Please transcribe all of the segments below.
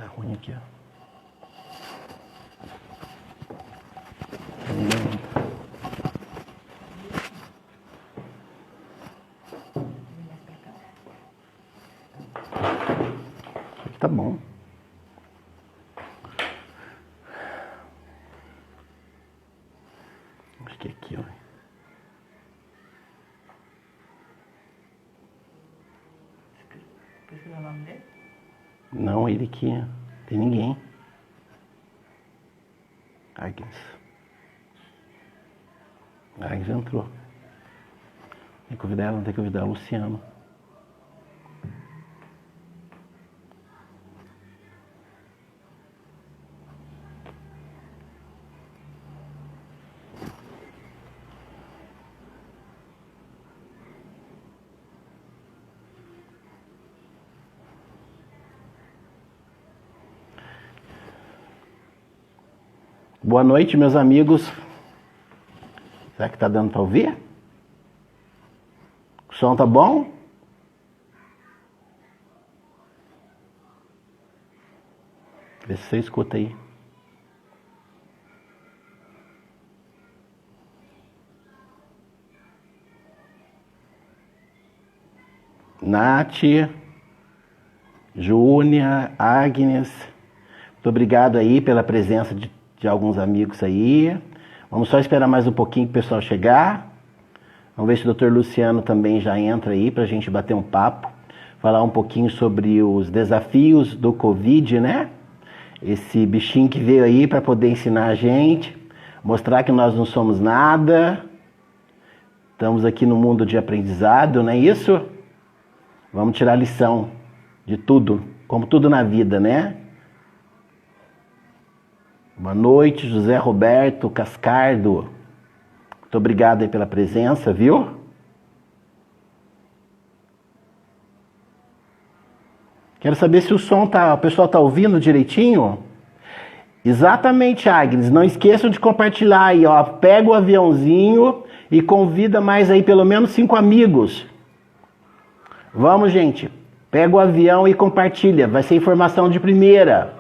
Tá ruim aqui, ó. Tá bom. Acho que é aqui, ó. Precisa o nome dele? Não, ele aqui. Tem ninguém. Agnes. Agnes entrou. Tem que convidar ela, não tem que convidar o Luciano. Boa noite, meus amigos. Será que tá dando para ouvir? O som tá bom? Vê se você escuta aí. Nath, Júnia, Agnes, muito obrigado aí pela presença de alguns amigos aí. Vamos só esperar mais um pouquinho para o pessoal chegar. Vamos ver se o Dr. Luciano também já entra aí para a gente bater um papo. Falar um pouquinho sobre os desafios do Covid, né? Esse bichinho que veio aí para poder ensinar a gente, mostrar que nós não somos nada. Estamos aqui no mundo de aprendizado, não é isso? Vamos tirar lição de tudo, como tudo na vida, né? Boa noite, José Roberto Cascardo. Muito obrigado aí pela presença, viu? Quero saber se o som o pessoal tá ouvindo direitinho? Exatamente, Agnes. Não esqueçam de compartilhar aí, ó. Pega o aviãozinho e convida mais aí pelo menos 5 amigos. Vamos, gente. Pega o avião e compartilha. Vai ser informação de primeira.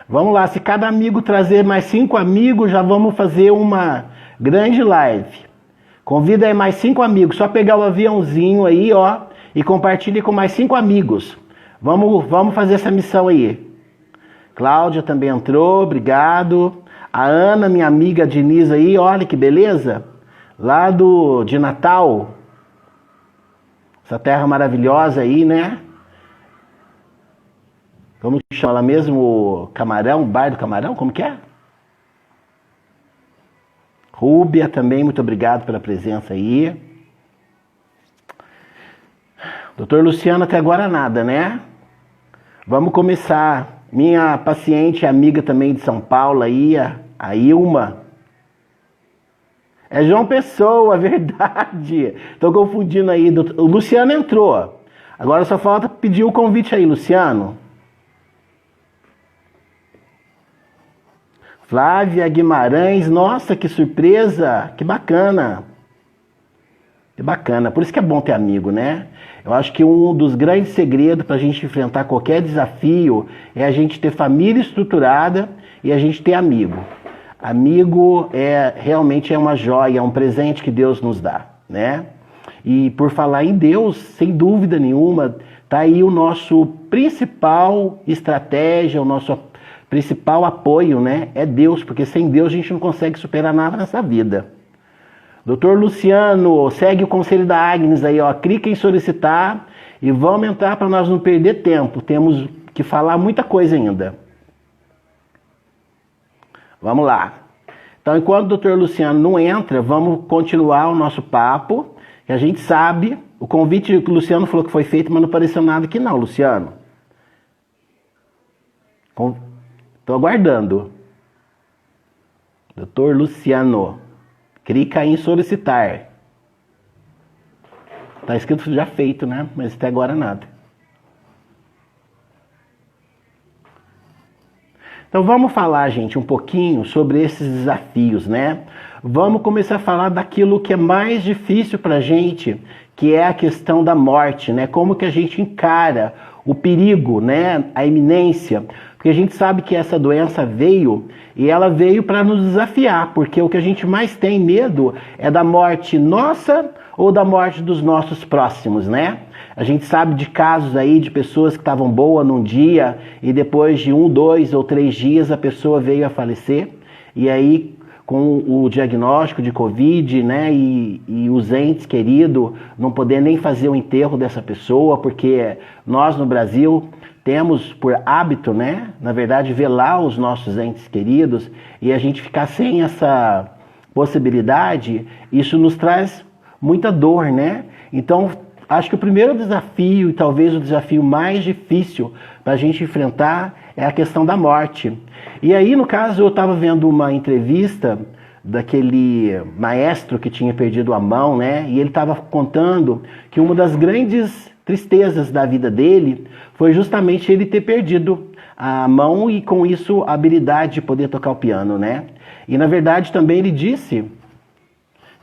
Vamos lá, se cada amigo trazer mais 5 amigos, já vamos fazer uma grande live. Convida aí mais 5 amigos, só pegar o aviãozinho aí, ó, e compartilhe com mais 5 amigos. Vamos fazer essa missão aí. Cláudia também entrou, obrigado. A Ana, minha amiga Diniz aí, olha que beleza. Lá de Natal. Essa terra maravilhosa aí, né? Como que chama ela mesmo? Camarão, Bar do Camarão? Como que é? Rúbia também, muito obrigado pela presença aí. Doutor Luciano, até agora nada, né? Vamos começar. Minha paciente, amiga também de São Paulo aí, a Ilma. É João Pessoa, verdade. Tô confundindo aí. O Luciano entrou. Agora só falta pedir o convite aí, Luciano. Flávia Guimarães, nossa, que surpresa, que bacana. Que bacana, por isso que é bom ter amigo, né? Eu acho que um dos grandes segredos para a gente enfrentar qualquer desafio é a gente ter família estruturada e a gente ter amigo. Amigo realmente é uma joia, é um presente que Deus nos dá, né? E por falar em Deus, sem dúvida nenhuma, tá aí o nosso principal estratégia, o nosso principal apoio, né? É Deus, porque sem Deus a gente não consegue superar nada nessa vida. Doutor Luciano, segue o conselho da Agnes aí, ó. Clica em solicitar e vamos entrar para nós não perder tempo. Temos que falar muita coisa ainda. Vamos lá. Então, enquanto o doutor Luciano não entra, vamos continuar o nosso papo. Que a gente sabe, o convite que o Luciano falou que foi feito, mas não apareceu nada aqui não, Luciano. Estou aguardando. Doutor Luciano, clica em solicitar. Tá escrito já feito, né? Mas até agora nada. Então vamos falar, gente, um pouquinho sobre esses desafios, né? Vamos começar a falar daquilo que é mais difícil para a gente, que é a questão da morte, né? Como que a gente encara o perigo, né? A iminência. Porque a gente sabe que essa doença veio e ela veio para nos desafiar, porque o que a gente mais tem medo é da morte nossa ou da morte dos nossos próximos, né? A gente sabe de casos aí de pessoas que estavam boas num dia e depois de 1, 2 ou 3 dias a pessoa veio a falecer. E aí, com o diagnóstico de Covid, né, e os entes queridos não poder nem fazer o enterro dessa pessoa, porque nós no Brasil temos por hábito, né, na verdade, velar os nossos entes queridos, e a gente ficar sem essa possibilidade, isso nos traz muita dor, né? Então, acho que o primeiro desafio, e talvez o desafio mais difícil para a gente enfrentar, é a questão da morte. E aí, no caso, eu estava vendo uma entrevista daquele maestro que tinha perdido a mão, né? E ele estava contando que uma das grandes tristezas da vida dele foi justamente ele ter perdido a mão e, com isso, a habilidade de poder tocar o piano, né? E, na verdade, também ele disse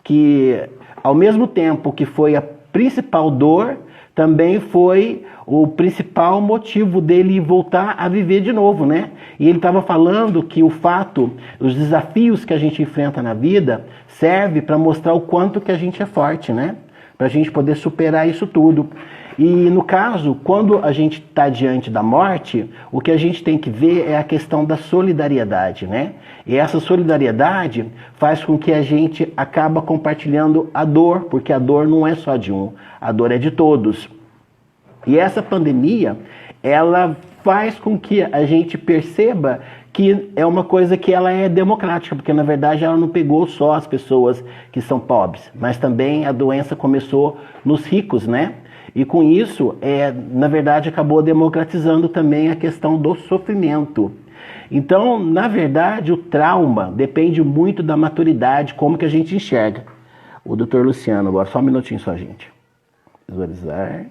que, ao mesmo tempo que foi a principal dor, também foi o principal motivo dele voltar a viver de novo, né? E ele estava falando que o fato, os desafios que a gente enfrenta na vida, serve para mostrar o quanto que a gente é forte, né? Para a gente poder superar isso tudo. E no caso, quando a gente está diante da morte, o que a gente tem que ver é a questão da solidariedade, né? E essa solidariedade faz com que a gente acaba compartilhando a dor, porque a dor não é só de um, a dor é de todos. E essa pandemia, ela faz com que a gente perceba que é uma coisa que ela é democrática, porque na verdade ela não pegou só as pessoas que são pobres, mas também a doença começou nos ricos, né? E com isso, na verdade, acabou democratizando também a questão do sofrimento. Então, na verdade, o trauma depende muito da maturidade, como que a gente enxerga. O doutor Luciano, agora só um minutinho só, gente. Visualizar.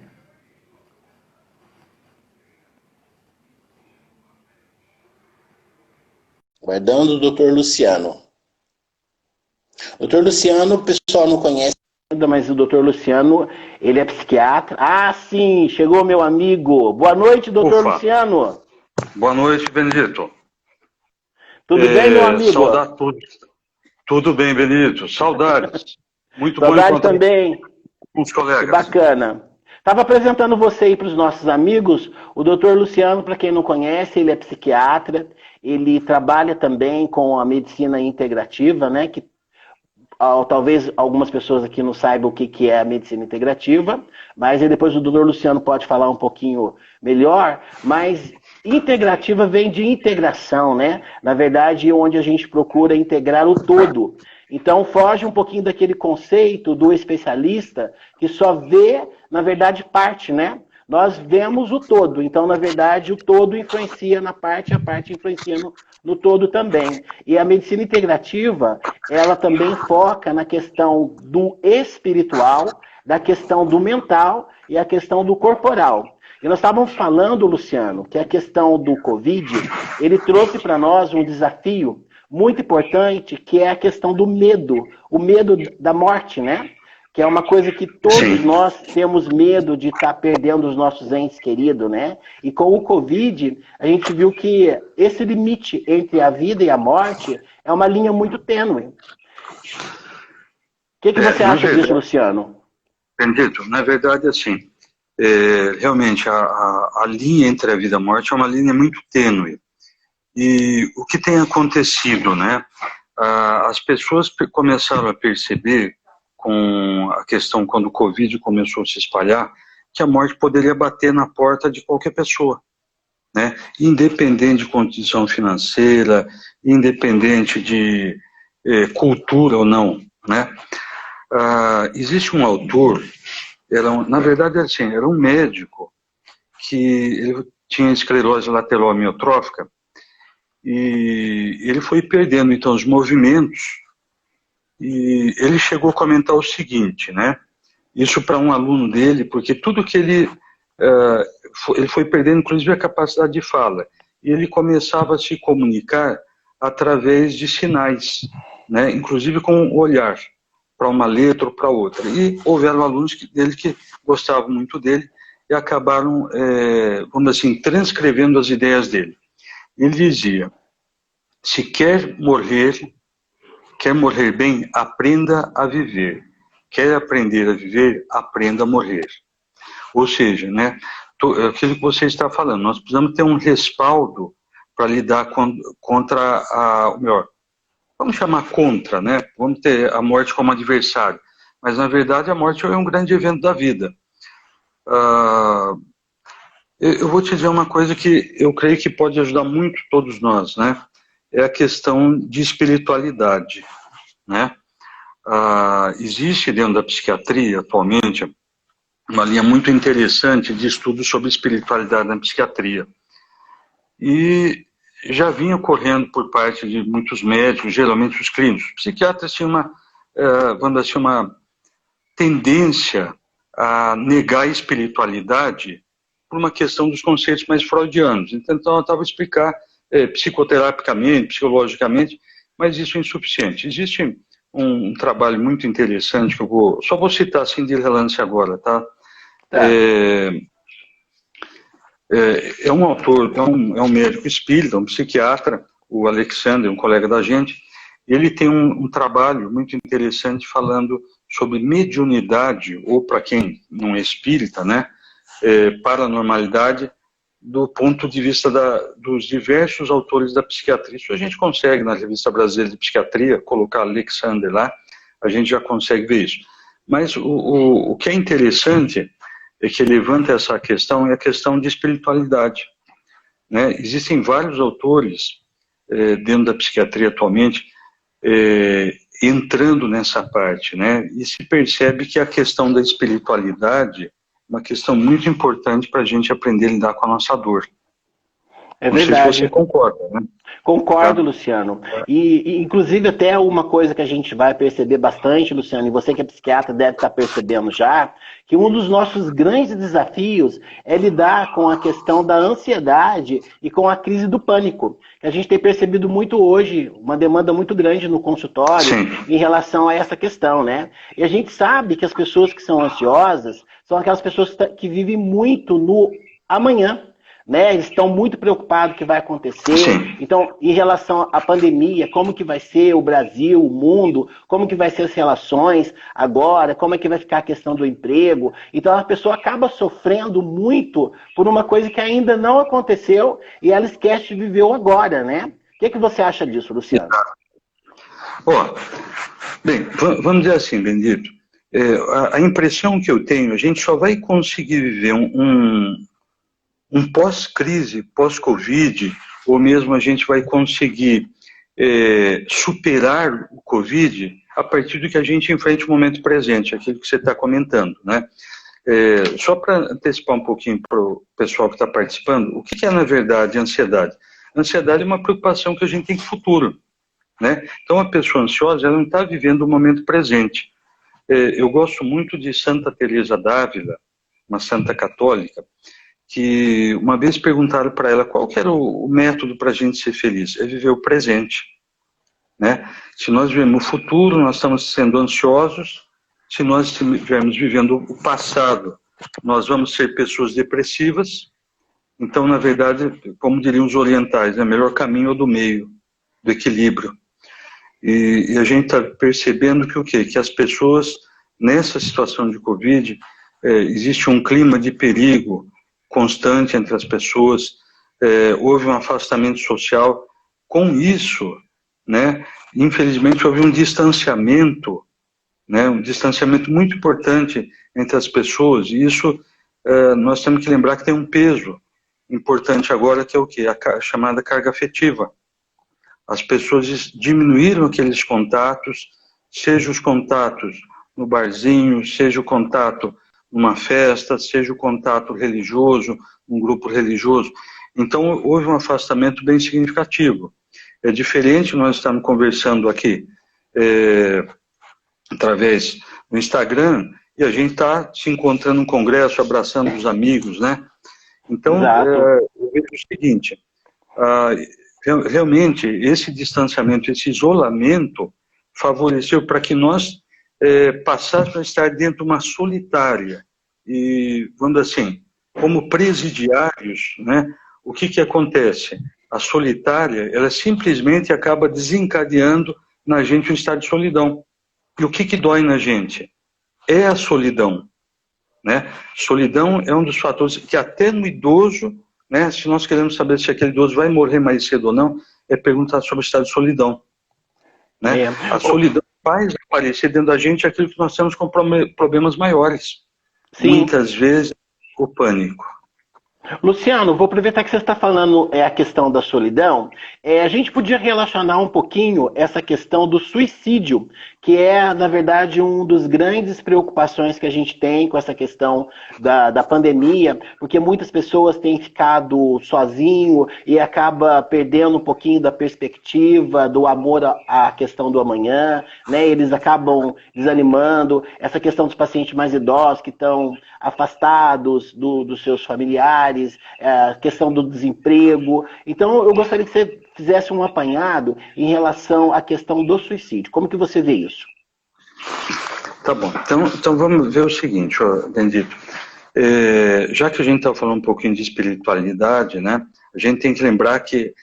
Guardando o doutor Luciano. Doutor Luciano, o pessoal não conhece, mas o doutor Luciano, ele é psiquiatra. Ah, sim, chegou meu amigo. Boa noite, doutor Luciano. Boa noite, Benedito. Tudo bem, meu amigo? Saudade, tudo bem, Benedito. Saudades. Muito Saudade bom encontrar também. com os colegas. Que bacana. Estava apresentando você aí para os nossos amigos. O doutor Luciano, para quem não conhece, ele é psiquiatra. Ele trabalha também com a medicina integrativa, né? Que talvez algumas pessoas aqui não saibam o que é a medicina integrativa, mas aí depois o doutor Luciano pode falar um pouquinho melhor, mas integrativa vem de integração, né? Na verdade, onde a gente procura integrar o todo. Então, foge um pouquinho daquele conceito do especialista que só vê, na verdade, parte, né? Nós vemos o todo, então, na verdade, o todo influencia na parte, a parte influencia no todo também. E a medicina integrativa, ela também foca na questão do espiritual, da questão do mental e a questão do corporal. E nós estávamos falando, Luciano, que a questão do Covid, ele trouxe para nós um desafio muito importante, que é a questão do medo, o medo da morte, né? Que é uma coisa que todos nós temos medo de estar perdendo os nossos entes queridos, né? E com o Covid, a gente viu que esse limite entre a vida e a morte é uma linha muito tênue. O que você acha disso, Luciano? Benedito, na verdade, assim, realmente a linha entre a vida e a morte é uma linha muito tênue. E o que tem acontecido, né? As pessoas começaram a perceber, com a questão quando o Covid começou a se espalhar, que a morte poderia bater na porta de qualquer pessoa, né? Independente de condição financeira, independente de cultura ou não, né? Existe um autor, na verdade assim, era um médico que ele tinha esclerose lateral amiotrófica e ele foi perdendo então os movimentos. E ele chegou a comentar o seguinte, né? Isso para um aluno dele, porque tudo que ele foi perdendo, inclusive a capacidade de fala. e ele começava a se comunicar através de sinais, né? Inclusive com o olhar, para uma letra ou para outra. E houveram alunos dele que gostavam muito dele e acabaram, vamos dizer assim, transcrevendo as ideias dele. Ele dizia: se quer morrer bem, aprenda a viver. Quer aprender a viver, aprenda a morrer. Ou seja, né, aquilo que você está falando, nós precisamos ter um respaldo para lidar contra o melhor. Vamos chamar contra, né? Vamos ter a morte como adversário. Mas, na verdade, a morte é um grande evento da vida. Eu vou te dizer uma coisa que eu creio que pode ajudar muito todos nós, né? É a questão de espiritualidade, né? Existe dentro da psiquiatria, atualmente, uma linha muito interessante de estudos sobre espiritualidade na psiquiatria. E já vinha ocorrendo por parte de muitos médicos, geralmente os clínicos. Os psiquiatras tinham vamos dizer, uma tendência a negar a espiritualidade por uma questão dos conceitos mais freudianos. Então, eu estava a explicar psicoterapicamente, psicologicamente, mas isso é insuficiente. Existe um trabalho muito interessante que só vou citar assim de relance agora, tá? Tá. É um autor, é um médico espírita, um psiquiatra, o Alexander, um colega da gente. Ele tem um trabalho muito interessante falando sobre mediunidade, ou para quem não é espírita, né, paranormalidade, do ponto de vista dos diversos autores da psiquiatria. Isso a gente consegue na Revista Brasileira de Psiquiatria, colocar Alexander lá, a gente já consegue ver isso. Mas o que é interessante é que levanta essa questão, é a questão de espiritualidade, né? Existem vários autores dentro da psiquiatria atualmente entrando nessa parte, né? E se percebe que a questão da espiritualidade é uma questão muito importante para a gente aprender a lidar com a nossa dor. É Não verdade. sei se você concorda, né? Concordo, Tá. Luciano. Inclusive, até uma coisa que a gente vai perceber bastante, Luciano, e você que é psiquiatra deve estar percebendo já, que um dos nossos grandes desafios é lidar com a questão da ansiedade e com a crise do pânico. A gente tem percebido muito hoje, uma demanda muito grande no consultório. Sim. Em relação a essa questão, né? E a gente sabe que as pessoas que são ansiosas são aquelas pessoas que vivem muito no amanhã. Né? Eles estão muito preocupados com o que vai acontecer. Sim. Então, em relação à pandemia, como que vai ser o Brasil, o mundo, como que vai ser as relações agora, como é que vai ficar a questão do emprego. Então, a pessoa acaba sofrendo muito por uma coisa que ainda não aconteceu e ela esquece de viver o agora, né? O que você acha disso, Luciano? Bem, vamos dizer assim, Benedito, a impressão que eu tenho, a gente só vai conseguir viver um pós-crise, pós-Covid, ou mesmo a gente vai conseguir superar o Covid a partir do que a gente enfrenta o momento presente, aquilo que você está comentando, né? Só para antecipar um pouquinho para o pessoal que está participando, o que é, na verdade, ansiedade? Ansiedade é uma preocupação que a gente tem com o futuro, né? Então, a pessoa ansiosa, ela não está vivendo o momento presente. Eu gosto muito de Santa Teresa d'Ávila, uma santa católica, que uma vez perguntaram para ela qual que era o método para a gente ser feliz. É viver o presente, né? Se nós vivemos o futuro, nós estamos sendo ansiosos. Se nós estivermos vivendo o passado, nós vamos ser pessoas depressivas. Então, na verdade, como diriam os orientais, o melhor caminho é o do meio, do equilíbrio. E a gente está percebendo que o quê? Que as pessoas, nessa situação de Covid, existe um clima de perigo constante entre as pessoas, houve um afastamento social. Com isso, né, infelizmente houve um distanciamento, né, um distanciamento muito importante entre as pessoas, e isso nós temos que lembrar que tem um peso importante agora, que é o quê? A chamada carga afetiva. As pessoas diminuíram aqueles contatos, seja os contatos no barzinho, seja o contato numa festa, seja o contato religioso, um grupo religioso. Então, houve um afastamento bem significativo. É diferente nós estamos conversando aqui através do Instagram e a gente está se encontrando no congresso, abraçando os amigos, né? Então, eu vejo o seguinte, realmente esse distanciamento, esse isolamento favoreceu para que nós passássemos a estar dentro de uma solitária. E, vamos assim, como presidiários, né, o que acontece? A solitária, ela simplesmente acaba desencadeando na gente um estado de solidão. E o que dói na gente? É a solidão. Né? Solidão é um dos fatores que até no idoso, né, se nós queremos saber se aquele idoso vai morrer mais cedo ou não, é perguntar sobre o estado de solidão. Né? A solidão faz aparecer dentro da gente aquilo que nós temos com problemas maiores. Sim. Muitas vezes, o pânico. Luciano, vou aproveitar que você está falando a questão da solidão. A gente podia relacionar um pouquinho essa questão do suicídio, que é, na verdade, um dos grandes preocupações que a gente tem com essa questão da pandemia, porque muitas pessoas têm ficado sozinho e acaba perdendo um pouquinho da perspectiva, do amor à questão do amanhã, né? Eles acabam desanimando. Essa questão dos pacientes mais idosos que estão afastados dos seus familiares, a questão do desemprego. Então, eu gostaria que você fizesse um apanhado em relação à questão do suicídio. Como que você vê isso? Tá bom. Então vamos ver o seguinte, Bendito. Já que a gente está falando um pouquinho de espiritualidade, né, a gente tem que lembrar que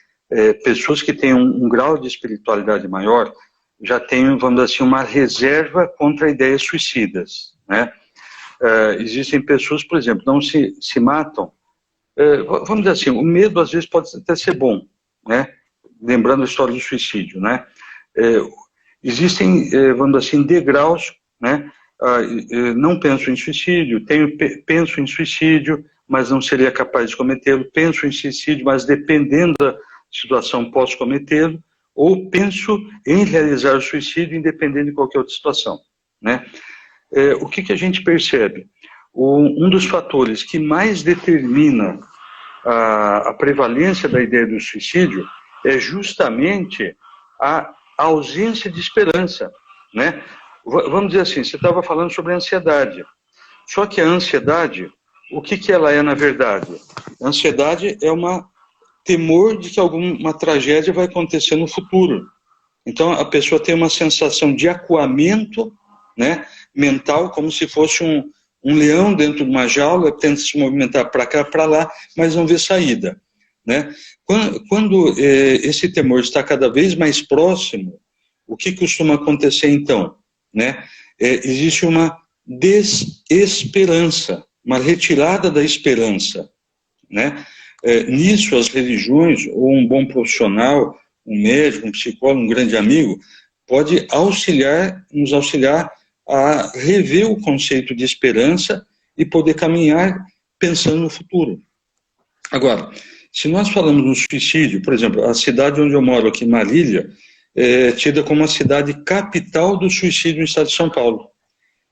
pessoas que têm um grau de espiritualidade maior já têm, vamos dizer assim, uma reserva contra ideias suicidas, né? Existem pessoas, por exemplo, não se matam. Vamos dizer assim, o medo às vezes pode até ser bom, né? Lembrando a história do suicídio, né? Existem, vamos dizer assim, degraus, né? Não penso em suicídio, penso em suicídio, mas não seria capaz de cometê-lo, penso em suicídio, mas dependendo da situação posso cometê-lo, ou penso em realizar o suicídio independente de qualquer outra situação, né? O que a gente percebe? Um dos fatores que mais determina a prevalência da ideia do suicídio é justamente a ausência de esperança, né? Vamos dizer assim, você estava falando sobre a ansiedade. Só que a ansiedade, o que ela é na verdade? A ansiedade é temor de que alguma tragédia vai acontecer no futuro. Então a pessoa tem uma sensação de acuamento, né, mental, como se fosse um leão dentro de uma jaula, tenta se movimentar para cá, para lá, mas não vê saída, né? Quando esse temor está cada vez mais próximo, o que costuma acontecer então? Né? Existe uma desesperança, uma retirada da esperança, né? Nisso as religiões, ou um bom profissional, um médico, um psicólogo, um grande amigo, pode nos auxiliar a rever o conceito de esperança e poder caminhar pensando no futuro. Agora, se nós falamos no suicídio, por exemplo, a cidade onde eu moro aqui, Marília, é tida como a cidade capital do suicídio no estado de São Paulo.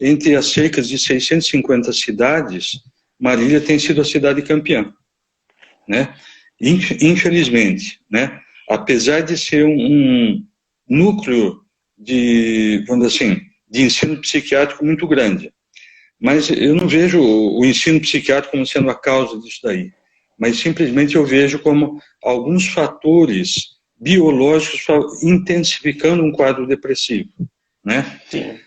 Entre as cerca de 650 cidades, Marília tem sido a cidade campeã, né? Infelizmente, né? Apesar de ser um núcleo de, vamos dizer assim, de ensino psiquiátrico muito grande. Mas eu não vejo o ensino psiquiátrico como sendo a causa disso daí. Mas simplesmente eu vejo como alguns fatores biológicos intensificando um quadro depressivo, né? Sim.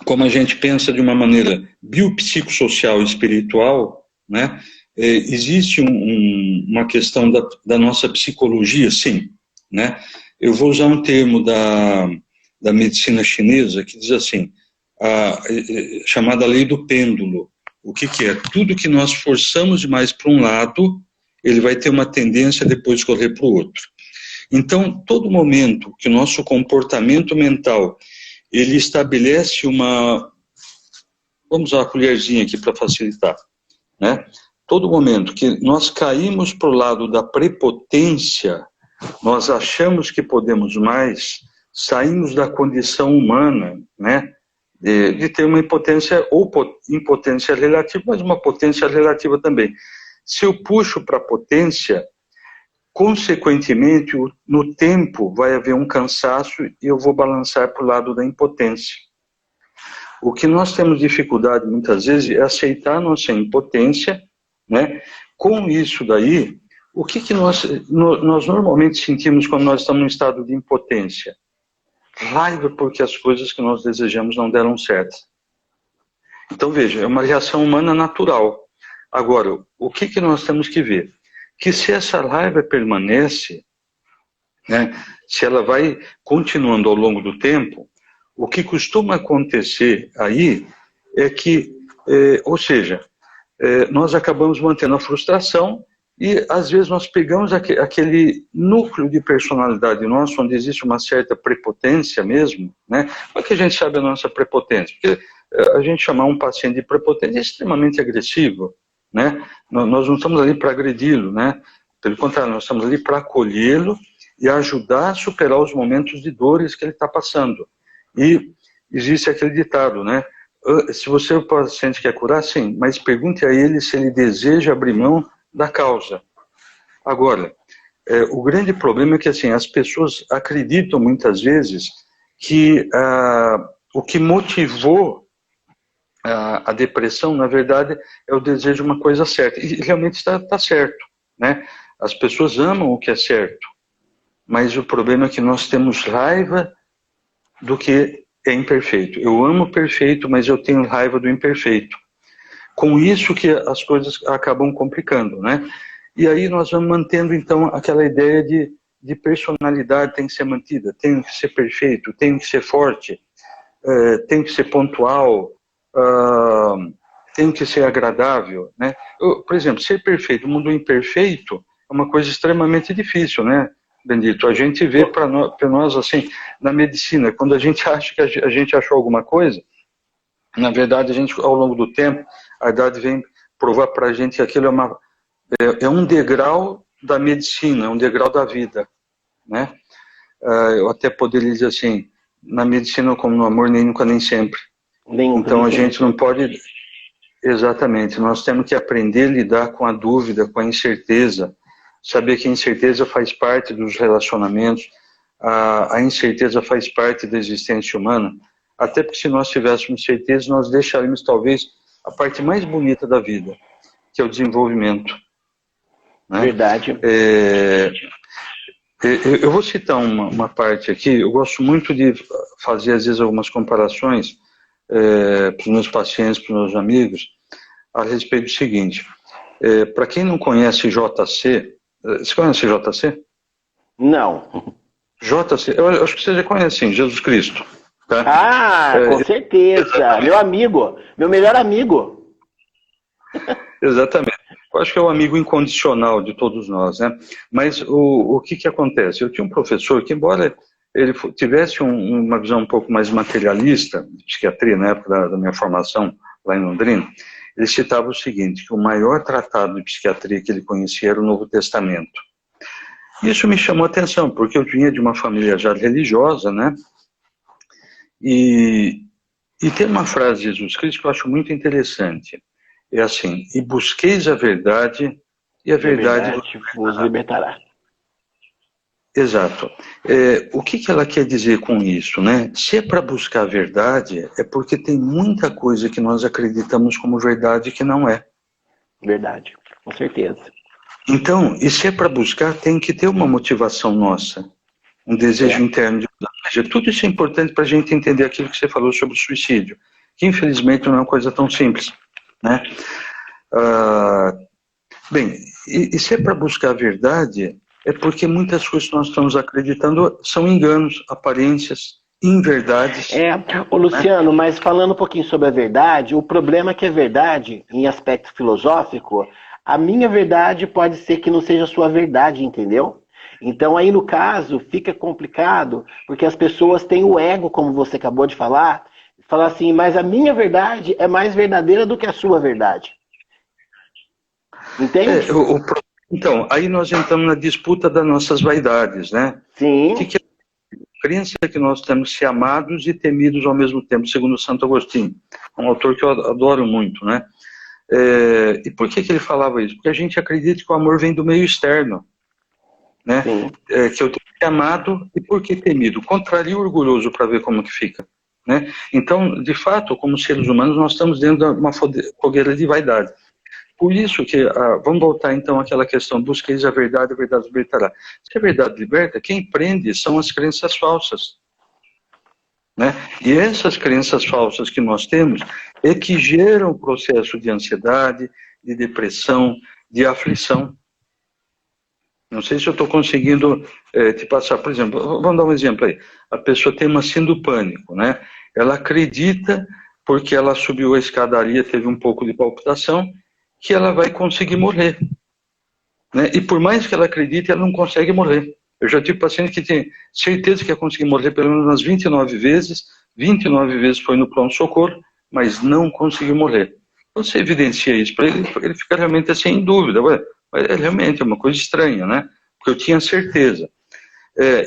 Como a gente pensa de uma maneira biopsicossocial e espiritual, né? Existe uma questão da nossa psicologia, sim, né? Eu vou usar um termo da medicina chinesa que diz assim, chamada lei do pêndulo. O que é? Tudo que nós forçamos demais para um lado, ele vai ter uma tendência a depois correr para o outro. Então, todo momento que o nosso comportamento mental, ele estabelece vamos usar a colherzinha aqui para facilitar, né? Todo momento que nós caímos para o lado da prepotência, nós achamos que podemos mais, saímos da condição humana, né? De ter uma impotência, ou impotência relativa, mas uma potência relativa também. Se eu puxo para a potência, consequentemente, no tempo vai haver um cansaço e eu vou balançar para o lado da impotência. O que nós temos dificuldade muitas vezes é aceitar a nossa impotência, né? Com isso daí, o que, que nós normalmente sentimos quando nós estamos em estado de impotência? Raiva porque as coisas que nós desejamos não deram certo. Então, veja, é uma reação humana natural. Agora, o que, que nós temos que ver? Que se essa raiva permanece, né, se ela vai continuando ao longo do tempo, o que costuma acontecer aí é que, ou seja, nós acabamos mantendo a frustração e, às vezes, nós pegamos aquele núcleo de personalidade nosso, onde existe uma certa prepotência mesmo, né? Como é que a gente sabe a nossa prepotência? Porque a gente chamar um paciente de prepotente é extremamente agressivo, né? Nós não estamos ali para agredi-lo, né? Pelo contrário, nós estamos ali para acolhê-lo e ajudar a superar os momentos de dores que ele está passando. E existe aquele ditado, né? Se você é o paciente que quer curar, sim, mas pergunte a ele se ele deseja abrir mão da causa. Agora, o grande problema é que assim, as pessoas acreditam muitas vezes que o que motivou a depressão, na verdade, é o desejo de uma coisa certa. E realmente está certo, né? As pessoas amam o que é certo, mas o problema é que nós temos raiva do que é imperfeito. Eu amo o perfeito, mas eu tenho raiva do imperfeito. Com isso que as coisas acabam complicando, né? E aí nós vamos mantendo, então, aquela ideia de personalidade tem que ser mantida, tem que ser perfeito, tem que ser forte, tem que ser pontual, tem que ser agradável, né? Por exemplo, ser perfeito, o mundo imperfeito é uma coisa extremamente difícil, né, Bendito? A gente vê para nós, assim, na medicina, quando a gente acha que a gente achou alguma coisa, na verdade, a gente, ao longo do tempo, a idade vem provar para a gente que aquilo é um degrau da medicina, é um degrau da vida, né? Eu até poderia dizer assim, na medicina como no amor, nem nunca, nem sempre. Então a gente não pode... Exatamente, nós temos que aprender a lidar com a dúvida, com a incerteza, saber que a incerteza faz parte dos relacionamentos, a incerteza faz parte da existência humana, até porque se nós tivéssemos certeza, nós deixaríamos talvez a parte mais bonita da vida, que é o desenvolvimento. Né? Verdade. Eu vou citar uma parte aqui, eu gosto muito de fazer às vezes algumas comparações para os meus pacientes, para os meus amigos, a respeito do seguinte, para quem não conhece JC, você conhece JC? Não. JC, eu acho que você já conhece, sim, Jesus Cristo. Tá? Com certeza. Meu amigo, meu melhor amigo. Exatamente. Eu acho que é o amigo incondicional de todos nós, né? Mas o que acontece? Eu tinha um professor que, embora ele tivesse uma visão um pouco mais materialista de psiquiatria, na época da minha formação lá em Londrina, ele citava o seguinte, que o maior tratado de psiquiatria que ele conhecia era o Novo Testamento. Isso me chamou a atenção, porque eu vinha de uma família já religiosa, né? E tem uma frase de Jesus Cristo que eu acho muito interessante. É assim, e busqueis a verdade, e a verdade vos libertará. Exato. O que ela quer dizer com isso, né? Se é para buscar a verdade, é porque tem muita coisa que nós acreditamos como verdade que não é. Verdade, com certeza. Então, e se é para buscar, tem que ter uma motivação nossa, um desejo interno de mudar. Ou seja, tudo isso é importante para a gente entender aquilo que você falou sobre o suicídio, que infelizmente não é uma coisa tão simples, né? Bem, e se é para buscar a verdade, é porque muitas coisas que nós estamos acreditando são enganos, aparências, inverdades. Ô Luciano, mas falando um pouquinho sobre a verdade, o problema é que a verdade, em aspecto filosófico, a minha verdade pode ser que não seja a sua verdade, entendeu? Então aí no caso fica complicado, porque as pessoas têm o ego, como você acabou de falar assim, mas a minha verdade é mais verdadeira do que a sua verdade. Entende? Então, aí nós entramos na disputa das nossas vaidades, né? Sim. O que é a crença que nós temos que ser amados e temidos ao mesmo tempo, segundo Santo Agostinho, um autor que eu adoro muito, né? E por que ele falava isso? Porque a gente acredita que o amor vem do meio externo, né? Que eu tenho que ser amado e por que temido? Contraria o orgulhoso para ver como que fica, né? Então, de fato, como seres humanos, nós estamos dentro de uma fogueira de vaidade. Por isso que, vamos voltar então àquela questão, busqueis a verdade vos libertará. Se a verdade liberta, quem prende são as crenças falsas. Né? E essas crenças falsas que nós temos é que geram o processo de ansiedade, de depressão, de aflição. Não sei se eu estou conseguindo te passar. Por exemplo, vamos dar um exemplo aí. A pessoa tem uma síndrome do pânico, né? Ela acredita, porque ela subiu a escadaria, teve um pouco de palpitação, que ela vai conseguir morrer. Né? E por mais que ela acredite, ela não consegue morrer. Eu já tive paciente que tem certeza que ia conseguir morrer pelo menos umas 29 vezes foi no pronto-socorro, mas não conseguiu morrer. Você evidencia isso para ele, ele fica realmente assim em dúvida. Ué, mas realmente é uma coisa estranha, né? Porque eu tinha certeza.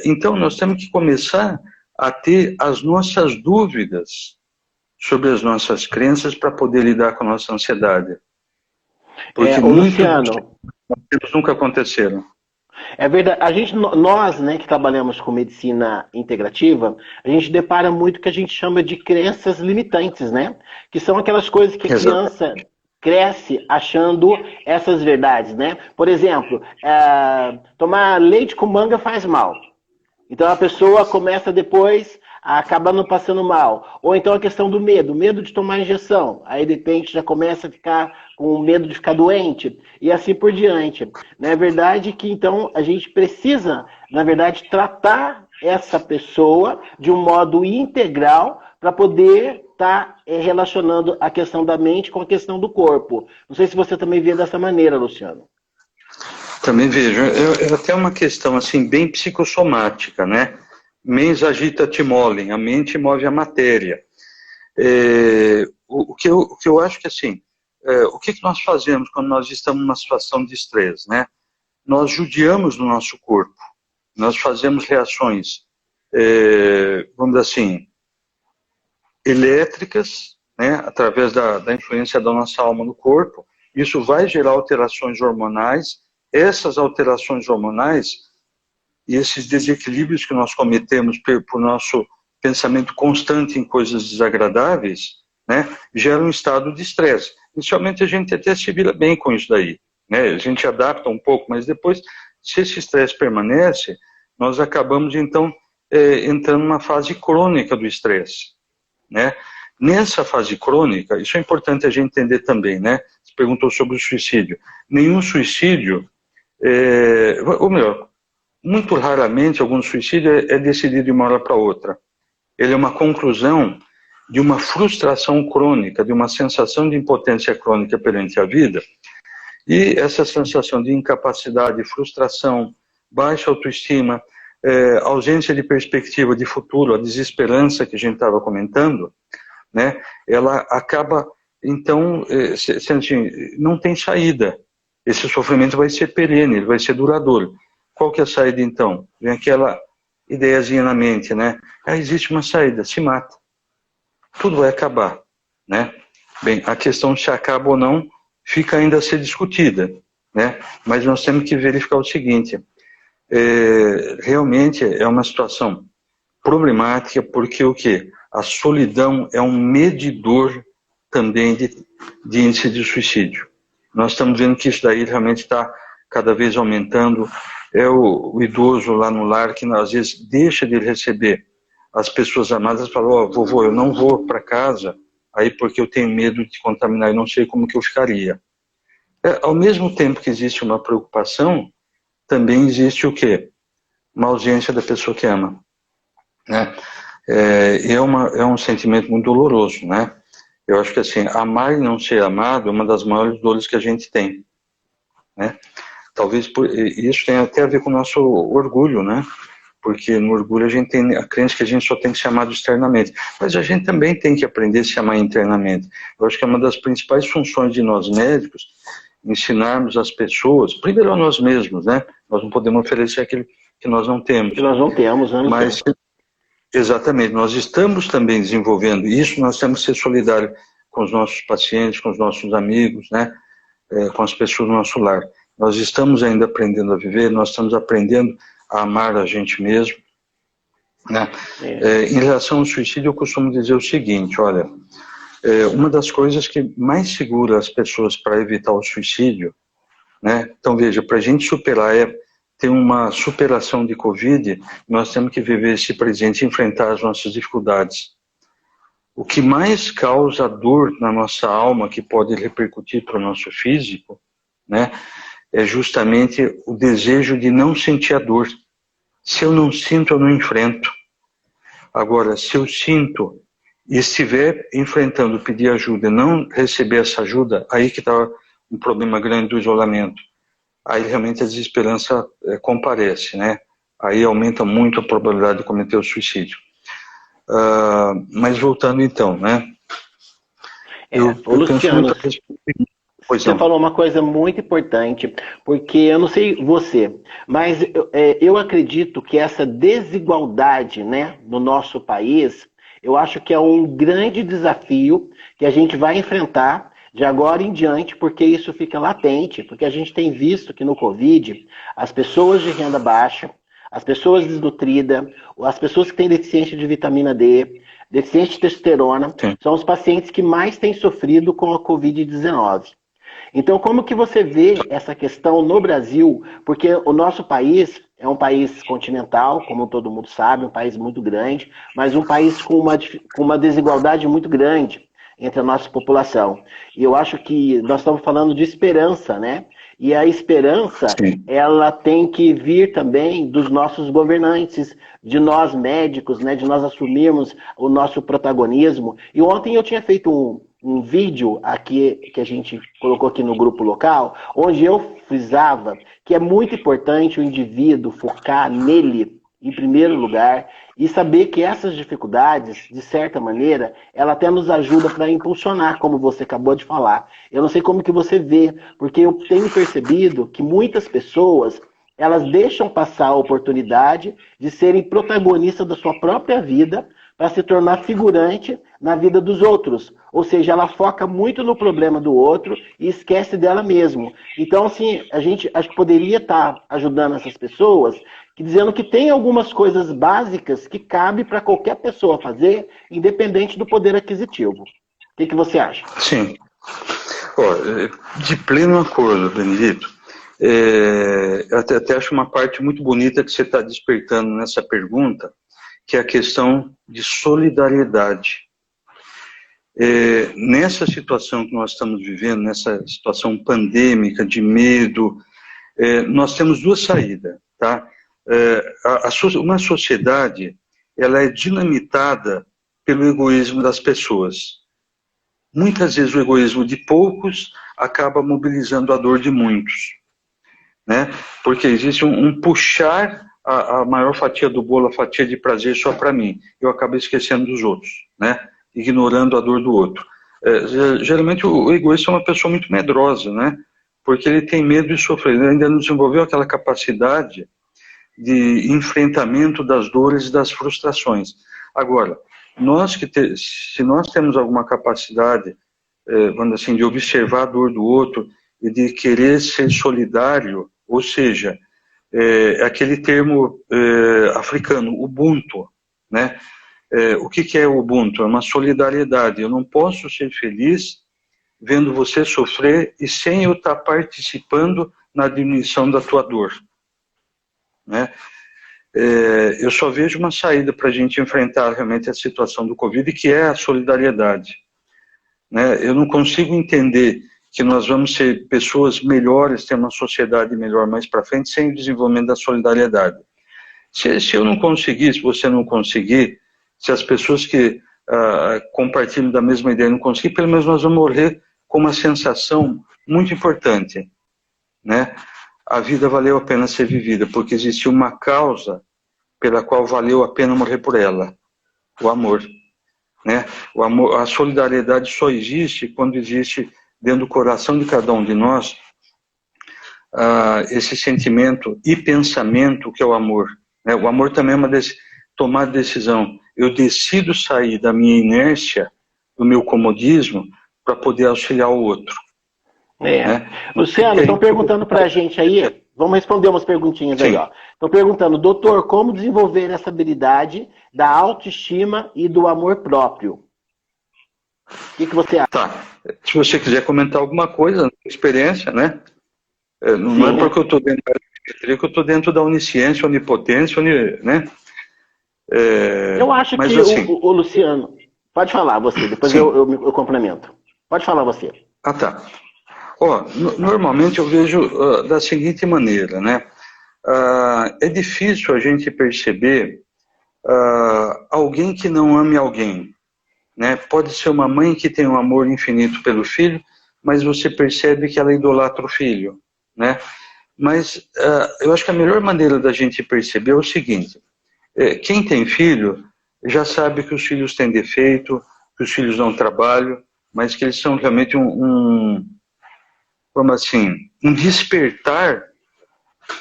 Então nós temos que começar a ter as nossas dúvidas sobre as nossas crenças para poder lidar com a nossa ansiedade. Porque Luciano, muitos nunca aconteceram. É verdade. Nós, né, que trabalhamos com medicina integrativa, a gente depara muito que a gente chama de crenças limitantes, né? Que são aquelas coisas que a criança cresce achando essas verdades, né? Por exemplo, tomar leite com manga faz mal. Então a pessoa começa depois a acabar não passando mal. Ou então a questão do medo de tomar injeção. Aí de repente já começa a ficar com medo de ficar doente e assim por diante. Na verdade que então a gente precisa, na verdade, tratar essa pessoa de um modo integral para poder estar relacionando a questão da mente com a questão do corpo. Não sei se você também vê dessa maneira, Luciano. Também vejo. É até uma questão assim bem psicossomática, né? Mens agita timolem, a mente move a matéria. O que eu acho que assim, o que nós fazemos quando nós estamos numa situação de estresse, né? Nós judiamos no nosso corpo, nós fazemos reações, vamos dizer assim, elétricas, né? Através da influência da nossa alma no corpo. Isso vai gerar alterações hormonais. Essas alterações hormonais e esses desequilíbrios que nós cometemos por nosso pensamento constante em coisas desagradáveis, né, geram um estado de estresse. Inicialmente a gente até se vira bem com isso daí, né, a gente adapta um pouco, mas depois, se esse estresse permanece, nós acabamos então entrando numa fase crônica do estresse, né. Nessa fase crônica, isso é importante a gente entender também, né, você perguntou sobre o suicídio. Nenhum suicídio, ou melhor, muito raramente algum suicídio é decidido de uma hora para outra. Ele é uma conclusão de uma frustração crônica, de uma sensação de impotência crônica perante a vida. E essa sensação de incapacidade, frustração, baixa autoestima, ausência de perspectiva de futuro, a desesperança que a gente estava comentando, né, ela acaba, então, sendo assim, não tem saída. Esse sofrimento vai ser perene, ele vai ser duradouro. Qual que é a saída, então? Vem aquela ideiazinha na mente, né? Existe uma saída, se mata. Tudo vai acabar, né? Bem, a questão se acaba ou não fica ainda a ser discutida, né? Mas nós temos que verificar o seguinte, realmente é uma situação problemática, porque o quê? A solidão é um medidor também de índice de suicídio. Nós estamos vendo que isso daí realmente está cada vez aumentando. O idoso lá no lar que às vezes deixa de receber as pessoas amadas e fala, vovô, eu não vou para casa aí porque eu tenho medo de contaminar e não sei como que eu ficaria. Ao mesmo tempo que existe uma preocupação, também existe o quê? Uma ausência da pessoa que ama, né? É um sentimento muito doloroso, né? Eu acho que assim, amar e não ser amado é uma das maiores dores que a gente tem, né? Talvez isso tenha até a ver com o nosso orgulho, né? Porque no orgulho a gente tem a crença que a gente só tem que ser amado externamente. Mas a gente também tem que aprender a se amar internamente. Eu acho que é uma das principais funções de nós médicos, ensinarmos as pessoas, primeiro a nós mesmos, né? Nós não podemos oferecer aquilo que nós não temos. Que nós não temos, né? Mas, exatamente, nós estamos também desenvolvendo isso, nós temos que ser solidários com os nossos pacientes, com os nossos amigos, né? Com as pessoas do nosso lar. Nós estamos ainda aprendendo a viver, nós estamos aprendendo a amar a gente mesmo, né? Em relação ao suicídio, eu costumo dizer o seguinte, olha, uma das coisas que mais segura as pessoas para evitar o suicídio, né? Então, veja, para a gente superar, ter uma superação de Covid, nós temos que viver esse presente, enfrentar as nossas dificuldades. O que mais causa dor na nossa alma, que pode repercutir para o nosso físico, né, é justamente o desejo de não sentir a dor. Se eu não sinto, eu não enfrento. Agora, se eu sinto e estiver enfrentando, pedir ajuda e não receber essa ajuda, aí que está um problema grande do isolamento. Aí realmente a desesperança comparece, né? Aí aumenta muito a probabilidade de cometer o suicídio. Mas voltando então, né? Eu Luciano, penso você falou uma coisa muito importante, porque eu não sei você, mas eu acredito que essa desigualdade, né, no nosso país, eu acho que é um grande desafio que a gente vai enfrentar de agora em diante, porque isso fica latente, porque a gente tem visto que no Covid, as pessoas de renda baixa, as pessoas desnutridas, as pessoas que têm deficiência de vitamina D, deficiência de testosterona, são os pacientes que mais têm sofrido com a Covid-19. Então, como que você vê essa questão no Brasil? Porque o nosso país é um país continental, como todo mundo sabe, um país muito grande, mas um país com uma desigualdade muito grande entre a nossa população. E eu acho que nós estamos falando de esperança, né? E a esperança, ela tem que vir também dos nossos governantes, de nós médicos, né? De nós assumirmos o nosso protagonismo. E ontem eu tinha feito um vídeo aqui que a gente colocou aqui no grupo local, onde eu frisava que é muito importante o indivíduo focar nele em primeiro lugar e saber que essas dificuldades, de certa maneira, ela até nos ajuda para impulsionar, como você acabou de falar. Eu não sei como que você vê, porque eu tenho percebido que muitas pessoas, elas deixam passar a oportunidade de serem protagonistas da sua própria vida para se tornar figurante na vida dos outros. Ou seja, ela foca muito no problema do outro e esquece dela mesma. Então, assim, a gente acho que poderia estar ajudando essas pessoas, dizendo que tem algumas coisas básicas que cabe para qualquer pessoa fazer, independente do poder aquisitivo. O que você acha? Sim. De pleno acordo, Benedito. Eu até acho uma parte muito bonita que você está despertando nessa pergunta, que é a questão de solidariedade. Nessa situação que nós estamos vivendo, nessa situação pandêmica, de medo, nós temos duas saídas, tá? Uma sociedade, ela é dinamitada pelo egoísmo das pessoas. Muitas vezes o egoísmo de poucos acaba mobilizando a dor de muitos, né? Porque existe um puxar a maior fatia do bolo, a fatia de prazer só para mim. Eu acabo esquecendo dos outros, né? Ignorando a dor do outro. Geralmente o egoísta é uma pessoa muito medrosa, né? Porque ele tem medo de sofrer. Ele ainda não desenvolveu aquela capacidade de enfrentamento das dores e das frustrações. Agora, se nós temos alguma capacidade, vamos assim, de observar a dor do outro e de querer ser solidário, ou seja, aquele termo africano, Ubuntu, né? O que é o Ubuntu? É uma solidariedade. Eu não posso ser feliz vendo você sofrer e sem eu estar participando na diminuição da tua dor, né? Eu só vejo uma saída para a gente enfrentar realmente a situação do Covid, que é a solidariedade, né? Eu não consigo entender que nós vamos ser pessoas melhores, ter uma sociedade melhor mais para frente, sem o desenvolvimento da solidariedade. Se eu não conseguir, se você não conseguir, se as pessoas que compartilham da mesma ideia não conseguirem, pelo menos nós vamos morrer com uma sensação muito importante, né? A vida valeu a pena ser vivida, porque existiu uma causa pela qual valeu a pena morrer por ela, o amor, né? O amor, a solidariedade só existe quando existe dentro do coração de cada um de nós esse sentimento e pensamento que é o amor, né? O amor também é uma tomar decisão. Eu decido sair da minha inércia, do meu comodismo, para poder auxiliar o outro. Né? Luciano, estão perguntando para a gente aí, vamos responder umas perguntinhas aí, ó. Estão perguntando, doutor, como desenvolver essa habilidade da autoestima e do amor próprio? que você acha? Tá. Se você quiser comentar alguma coisa, experiência, né? Não é Sim, porque eu estou dentro da psiquiatria que eu estou dentro da onisciência, onipotência, né? eu acho Mas que assim, o Luciano, pode falar você, depois sim. eu complemento. Pode falar você. Ah, tá. Ó, normalmente eu vejo da seguinte maneira, né? É difícil a gente perceber alguém que não ame alguém, né? Pode ser uma mãe que tem um amor infinito pelo filho, mas você percebe que ela idolatra o filho, né? Mas eu acho que a melhor maneira da gente perceber é o seguinte: quem tem filho já sabe que os filhos têm defeito, que os filhos não trabalham, mas que eles são realmente como assim, um despertar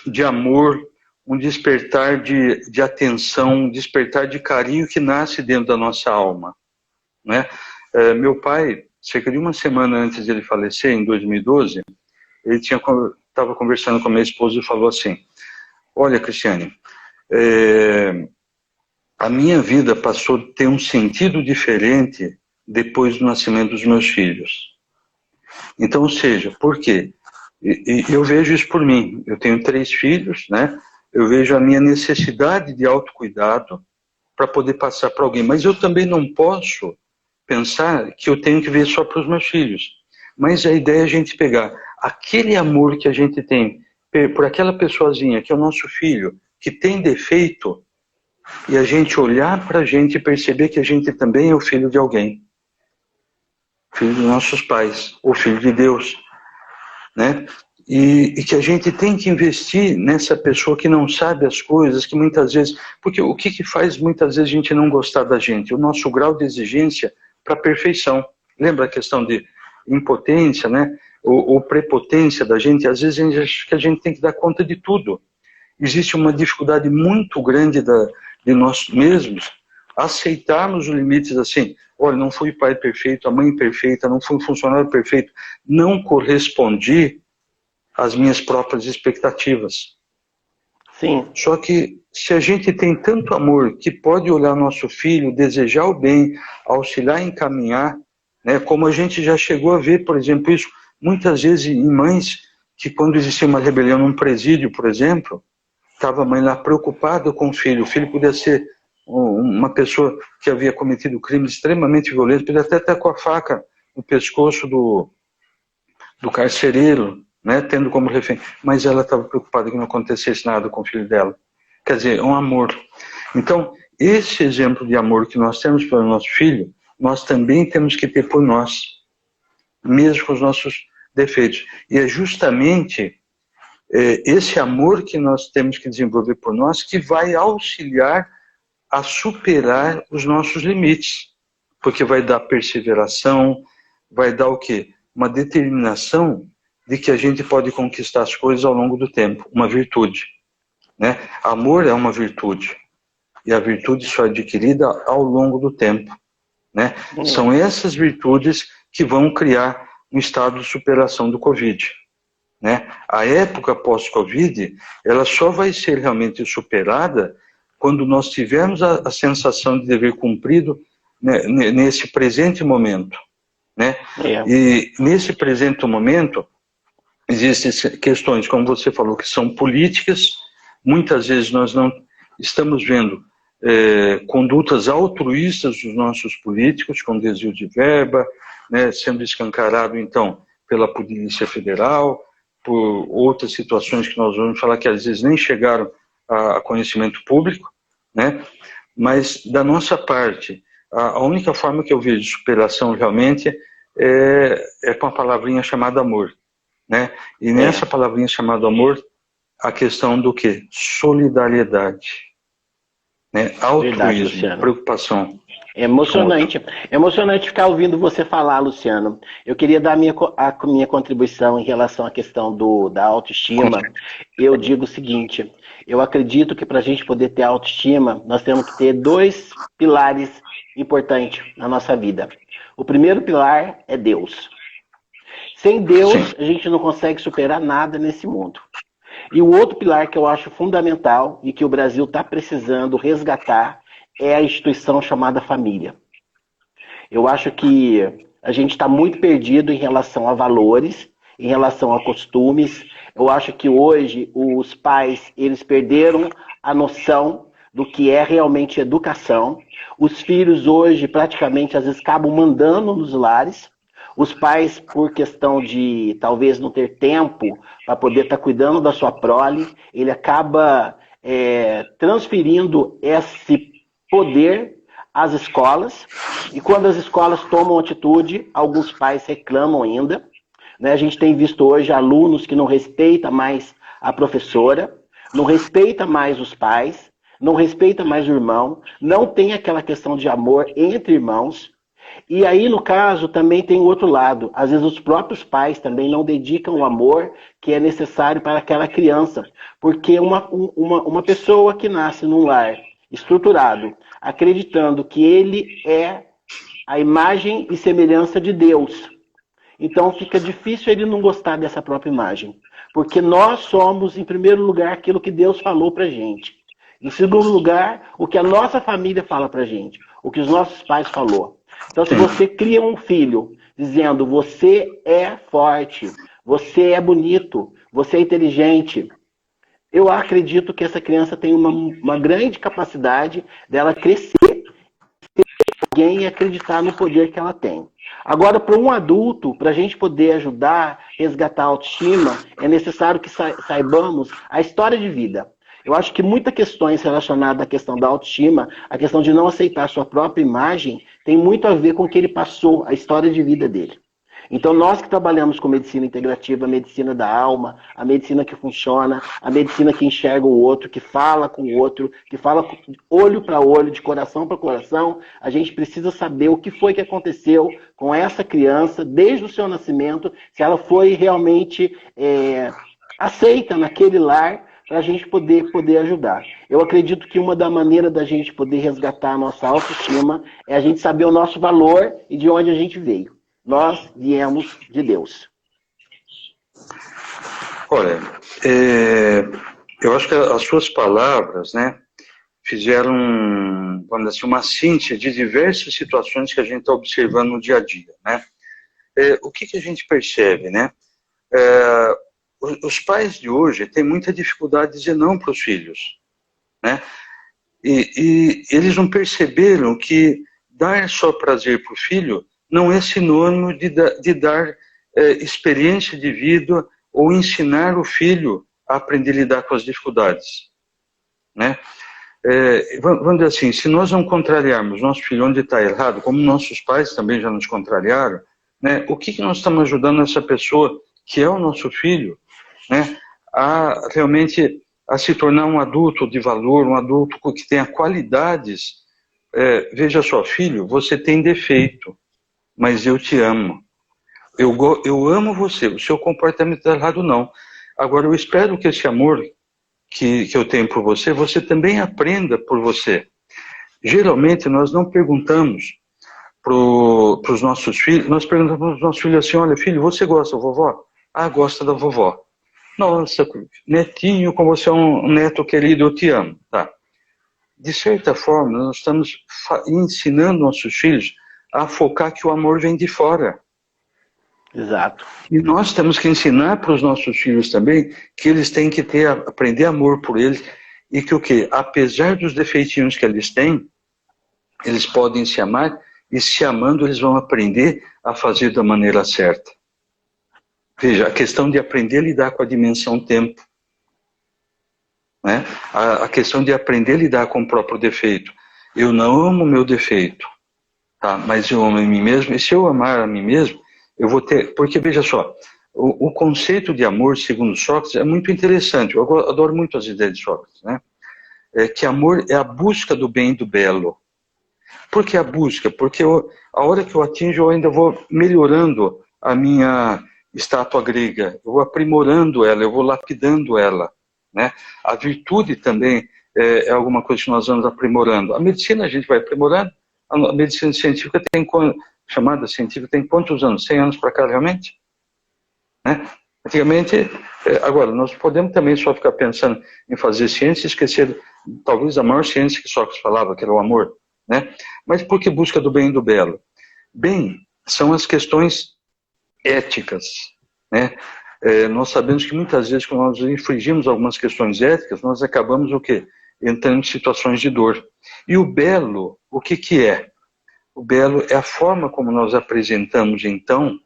de amor, um despertar de atenção, um despertar de carinho que nasce dentro da nossa alma, né? Meu pai, cerca de uma semana antes de ele falecer, em 2012, ele estava conversando com a minha esposa e falou assim: olha, Cristiane, a minha vida passou a ter um sentido diferente depois do nascimento dos meus filhos. Então, ou seja, por quê? Eu vejo isso por mim. Eu tenho 3 filhos, né? Eu vejo a minha necessidade de autocuidado para poder passar para alguém. Mas eu também não posso pensar que eu tenho que ver só para os meus filhos. Mas a ideia é a gente pegar aquele amor que a gente tem por aquela pessoazinha, que é o nosso filho, que tem defeito, e a gente olhar para a gente e perceber que a gente também é o filho de alguém. Filho dos nossos pais, ou filho de Deus, né? E que a gente tem que investir nessa pessoa que não sabe as coisas, que muitas vezes... Porque o que faz muitas vezes a gente não gostar da gente? O nosso grau de exigência para a perfeição. Lembra a questão de impotência, né? Ou prepotência da gente? Às vezes a gente acha que a gente tem que dar conta de tudo. Existe uma dificuldade muito grande de nós mesmos aceitarmos os limites assim. Olha, não fui pai perfeito, a mãe perfeita, não fui um funcionário perfeito, não correspondi às minhas próprias expectativas. Sim, Só que se a gente tem tanto amor que pode olhar nosso filho, desejar o bem, auxiliar, encaminhar, né, como a gente já chegou a ver, por exemplo, isso muitas vezes em mães que quando existia uma rebelião num presídio, por exemplo, estava a mãe lá preocupada com o filho podia ser uma pessoa que havia cometido crimes extremamente violentos, podia até estar com a faca no pescoço do carcereiro, né, tendo como refém, mas ela estava preocupada que não acontecesse nada com o filho dela. Quer dizer, é um amor. Então, esse exemplo de amor que nós temos pelo nosso filho, nós também temos que ter por nós, mesmo com os nossos defeitos. E é justamente esse amor que nós temos que desenvolver por nós que vai auxiliar a superar os nossos limites, porque vai dar perseveração, vai dar o quê? Uma determinação de que a gente pode conquistar as coisas ao longo do tempo, uma virtude, né? Amor é uma virtude, e a virtude só é adquirida ao longo do tempo, né? São essas virtudes que vão criar um estado de superação do Covid, né? A época pós-Covid, ela só vai ser realmente superada quando nós tivermos a sensação de dever cumprido, né, nesse presente momento, né? é. E nesse presente momento existem questões, como você falou, que são políticas. Muitas vezes nós não estamos vendo condutas altruístas dos nossos políticos, com desvio de verba, né, sendo escancarado então pela Polícia Federal, por outras situações que nós vamos falar que às vezes nem chegaram a conhecimento público, né? Mas da nossa parte, a única forma que eu vejo de superação realmente é com a palavrinha chamada amor, né? E nessa palavrinha chamada amor, a questão do quê? Solidariedade, né? Verdade, Altruísmo, Luciano. preocupação É com o outro. emocionante. É emocionante ficar ouvindo você falar, Luciano. Eu queria dar a minha contribuição em relação à questão da autoestima. Eu digo o seguinte: eu acredito que para a gente poder ter autoestima, nós temos que ter 2 pilares importantes na nossa vida. O primeiro pilar é Deus. Sem Sim, Deus, a gente não consegue superar nada nesse mundo. E o outro pilar que eu acho fundamental e que o Brasil está precisando resgatar é a instituição chamada família. Eu acho que a gente está muito perdido em relação a valores, em relação a costumes. Eu acho que hoje os pais, eles perderam a noção do que é realmente educação. Os filhos hoje praticamente às vezes acabam mandando nos lares. Os pais, por questão de talvez não ter tempo para poder estar cuidando da sua prole, ele acaba transferindo esse poder às escolas. E quando as escolas tomam atitude, alguns pais reclamam ainda. Né? A gente tem visto hoje alunos que não respeitam mais a professora, não respeita mais os pais, não respeita mais o irmão, não tem aquela questão de amor entre irmãos. E aí, no caso, também tem o outro lado. Às vezes os próprios pais também não dedicam o amor que é necessário para aquela criança. Porque uma pessoa que nasce num lar estruturado, acreditando que ele é a imagem e semelhança de Deus, então fica difícil ele não gostar dessa própria imagem. Porque nós somos, em primeiro lugar, aquilo que Deus falou pra gente. Em segundo lugar, o que a nossa família fala pra gente. O que os nossos pais falou. Então, se você cria um filho dizendo você é forte, você é bonito, você é inteligente, eu acredito que essa criança tem uma grande capacidade dela crescer, alguém e acreditar no poder que ela tem. Agora, para um adulto, para a gente poder ajudar, resgatar a autoestima, é necessário que saibamos a história de vida. Eu acho que muitas questões relacionadas à questão da autoestima, a questão de não aceitar a sua própria imagem, tem muito a ver com o que ele passou, a história de vida dele. Então, nós que trabalhamos com medicina integrativa, a medicina da alma, a medicina que funciona, a medicina que enxerga o outro, que fala com o outro, que fala olho para olho, de coração para coração, a gente precisa saber o que foi que aconteceu com essa criança desde o seu nascimento, se ela foi realmente aceita naquele lar, para a gente poder ajudar. Eu acredito que uma da maneira da gente poder resgatar a nossa autoestima é a gente saber o nosso valor e de onde a gente veio. Nós viemos de Deus. Olha, eu acho que as suas palavras, né, fizeram, vamos dizer assim, uma síntese de diversas situações que a gente está observando no dia a dia, né? O que a gente percebe, né? Os pais de hoje têm muita dificuldade de dizer não para os filhos, né? E eles não perceberam que dar só prazer para o filho não é sinônimo de dar experiência de vida ou ensinar o filho a aprender a lidar com as dificuldades, né? Vamos dizer assim, se nós não contrariarmos nosso filho onde está errado, como nossos pais também já nos contrariaram, né, o que nós estamos ajudando essa pessoa, que é o nosso filho, né, a realmente a se tornar um adulto de valor, um adulto que tenha qualidades. Veja só, filho, você tem defeito, mas eu te amo. Eu amo você, o seu comportamento está errado não. Agora, eu espero que esse amor que eu tenho por você, você também aprenda por você. Geralmente, nós não perguntamos para os nossos filhos, nós perguntamos para os nossos filhos assim, olha, filho, você gosta da vovó? Ah, gosta da vovó. Nossa, netinho, como você é um neto querido, eu te amo. Tá. De certa forma, nós estamos ensinando nossos filhos a focar que o amor vem de fora. Exato. E nós temos que ensinar para os nossos filhos também que eles têm que aprender amor por eles e que o quê? Apesar dos defeitinhos que eles têm, eles podem se amar e se amando eles vão aprender a fazer da maneira certa. Veja, a questão de aprender a lidar com a dimensão tempo, né? A questão de aprender a lidar com o próprio defeito. Eu não amo o meu defeito, tá? Mas eu amo a mim mesmo, e se eu amar a mim mesmo, eu vou ter... Porque, veja só, o conceito de amor, segundo Sócrates, é muito interessante. Eu adoro muito as ideias de Sócrates, né? Que amor é a busca do bem e do belo. Por que a busca? Porque a hora que eu atinjo, eu ainda vou melhorando a minha estátua grega, eu vou aprimorando ela, eu vou lapidando ela, né? A virtude também é alguma coisa que nós vamos aprimorando. A medicina a gente vai aprimorando, a medicina científica chamada científica tem quantos anos? 100 anos para cá realmente? Né? Antigamente, agora, nós podemos também só ficar pensando em fazer ciência e esquecer talvez a maior ciência que Sócrates falava, que era o amor, né? Mas por que busca do bem e do belo? Bem, são as questões éticas, né? Nós sabemos que muitas vezes, quando nós infringimos algumas questões éticas, nós acabamos o quê? Entrando em situações de dor. E o belo, o que que é? O belo é a forma como nós apresentamos, então,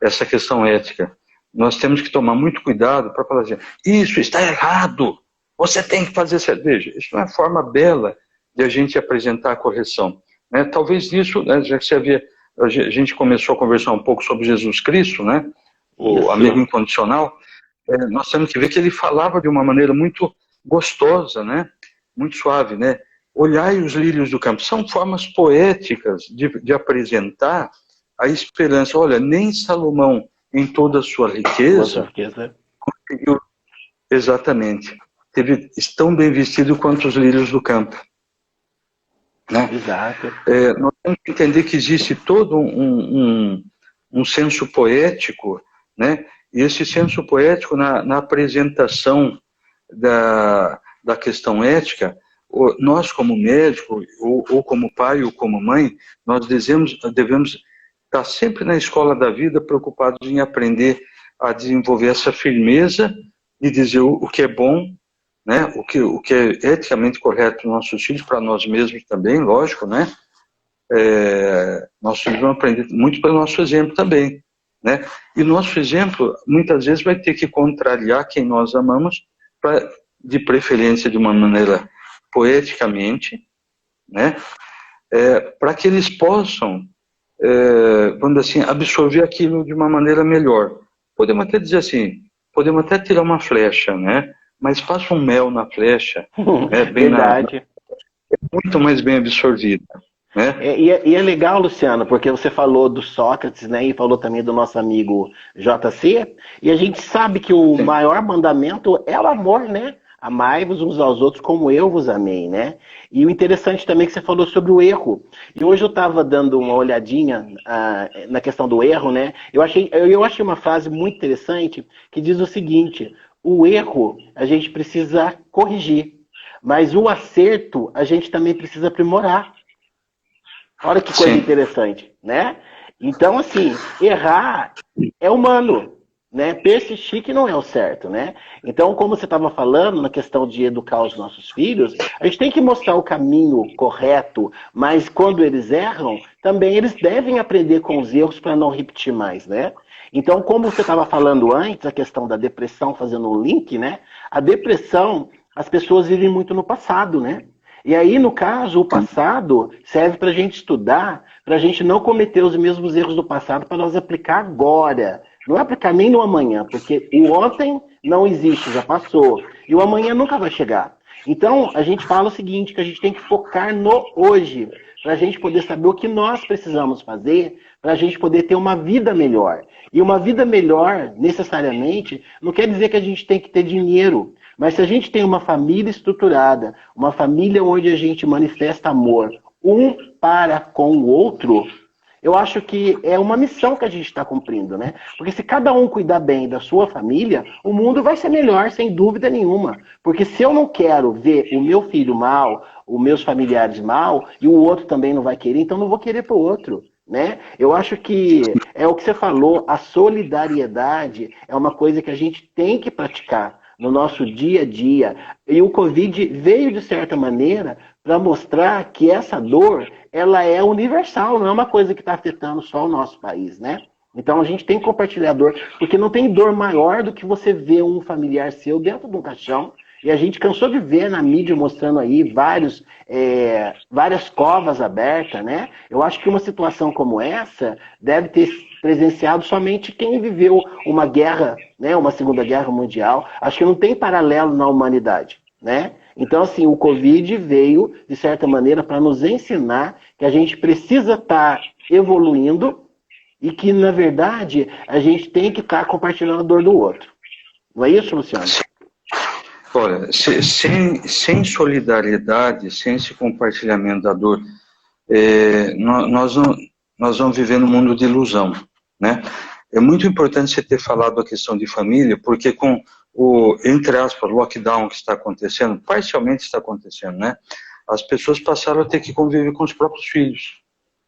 essa questão ética. Nós temos que tomar muito cuidado para falar assim, isso está errado, você tem que fazer cerveja. Isso não é a forma bela de a gente apresentar a correção. Né? Talvez isso, né, já que a gente começou a conversar um pouco sobre Jesus Cristo, né? O amigo incondicional, nós temos que ver que ele falava de uma maneira muito gostosa, né? Muito suave, né? Olhai os lírios do campo. São formas poéticas de apresentar a esperança. Olha, nem Salomão, em toda a sua riqueza, conseguiu exatamente. Tão bem vestido quanto os lírios do campo. Né? Exato. Nós temos que entender que existe todo um senso poético, né? E esse senso poético na apresentação da questão ética, nós como médico, ou como pai ou como mãe, nós devemos estar sempre na escola da vida preocupados em aprender a desenvolver essa firmeza e dizer o que é bom, né? O que é eticamente correto para os nossos filhos, para nós mesmos também, lógico, né? Nossos filhos vão aprender muito pelo nosso exemplo também, né? E nosso exemplo, muitas vezes, vai ter que contrariar quem nós amamos, de preferência de uma maneira poeticamente, né? Para que eles possam, vamos dizer assim, absorver aquilo de uma maneira melhor. Podemos até dizer assim, podemos até tirar uma flecha, né? Mas passa um mel na flecha, Verdade. É muito mais bem absorvida. Né? E é legal, Luciano, porque você falou do Sócrates, né, e falou também do nosso amigo JC, e a gente sabe que o maior mandamento é o amor, né? Amai-vos uns aos outros como eu vos amei, né? E o interessante também é que você falou sobre o erro. E hoje eu estava dando uma olhadinha na questão do erro, né? Eu achei uma frase muito interessante que diz o seguinte: o erro a gente precisa corrigir, mas o acerto a gente também precisa aprimorar. Olha que coisa interessante, né? Então, assim, errar é humano, né? Persistir que não é o certo, né? Então, como você estava falando na questão de educar os nossos filhos, a gente tem que mostrar o caminho correto, mas quando eles erram, também eles devem aprender com os erros para não repetir mais, né? Então, como você estava falando antes, a questão da depressão, fazendo um link, né? A depressão, as pessoas vivem muito no passado, né? E aí, no caso, o passado serve para a gente estudar, para a gente não cometer os mesmos erros do passado, para nós aplicar agora. Não é aplicar nem no amanhã, porque o ontem não existe, já passou. E o amanhã nunca vai chegar. Então, a gente fala o seguinte, que a gente tem que focar no hoje, para a gente poder saber o que nós precisamos fazer, para a gente poder ter uma vida melhor. E uma vida melhor, necessariamente, não quer dizer que a gente tem que ter dinheiro. Mas se a gente tem uma família estruturada, uma família onde a gente manifesta amor, um para com o outro, eu acho que é uma missão que a gente está cumprindo, né? Porque se cada um cuidar bem da sua família, o mundo vai ser melhor, sem dúvida nenhuma. Porque se eu não quero ver o meu filho mal, os meus familiares mal, e o outro também não vai querer, então não vou querer para o outro. Né? Eu acho que é o que você falou, a solidariedade é uma coisa que a gente tem que praticar no nosso dia a dia. E o Covid veio, de certa maneira, para mostrar que essa dor, ela é universal, não é uma coisa que está afetando só o nosso país, né? Então a gente tem que compartilhar a dor, porque não tem dor maior do que você ver um familiar seu dentro de um caixão. E a gente cansou de ver na mídia mostrando aí várias covas abertas, né? Eu acho que uma situação como essa deve ter presenciado somente quem viveu uma guerra, né? Uma Segunda Guerra Mundial. Acho que não tem paralelo na humanidade, né? Então, assim, o Covid veio, de certa maneira, para nos ensinar que a gente precisa estar evoluindo e que, na verdade, a gente tem que estar compartilhando a dor do outro. Não é isso, Luciano? Olha, sem solidariedade, sem esse compartilhamento da dor, nós vamos viver num mundo de ilusão, né? É muito importante você ter falado a questão de família, porque com o, entre aspas, lockdown que está acontecendo, parcialmente está acontecendo, né? As pessoas passaram a ter que conviver com os próprios filhos,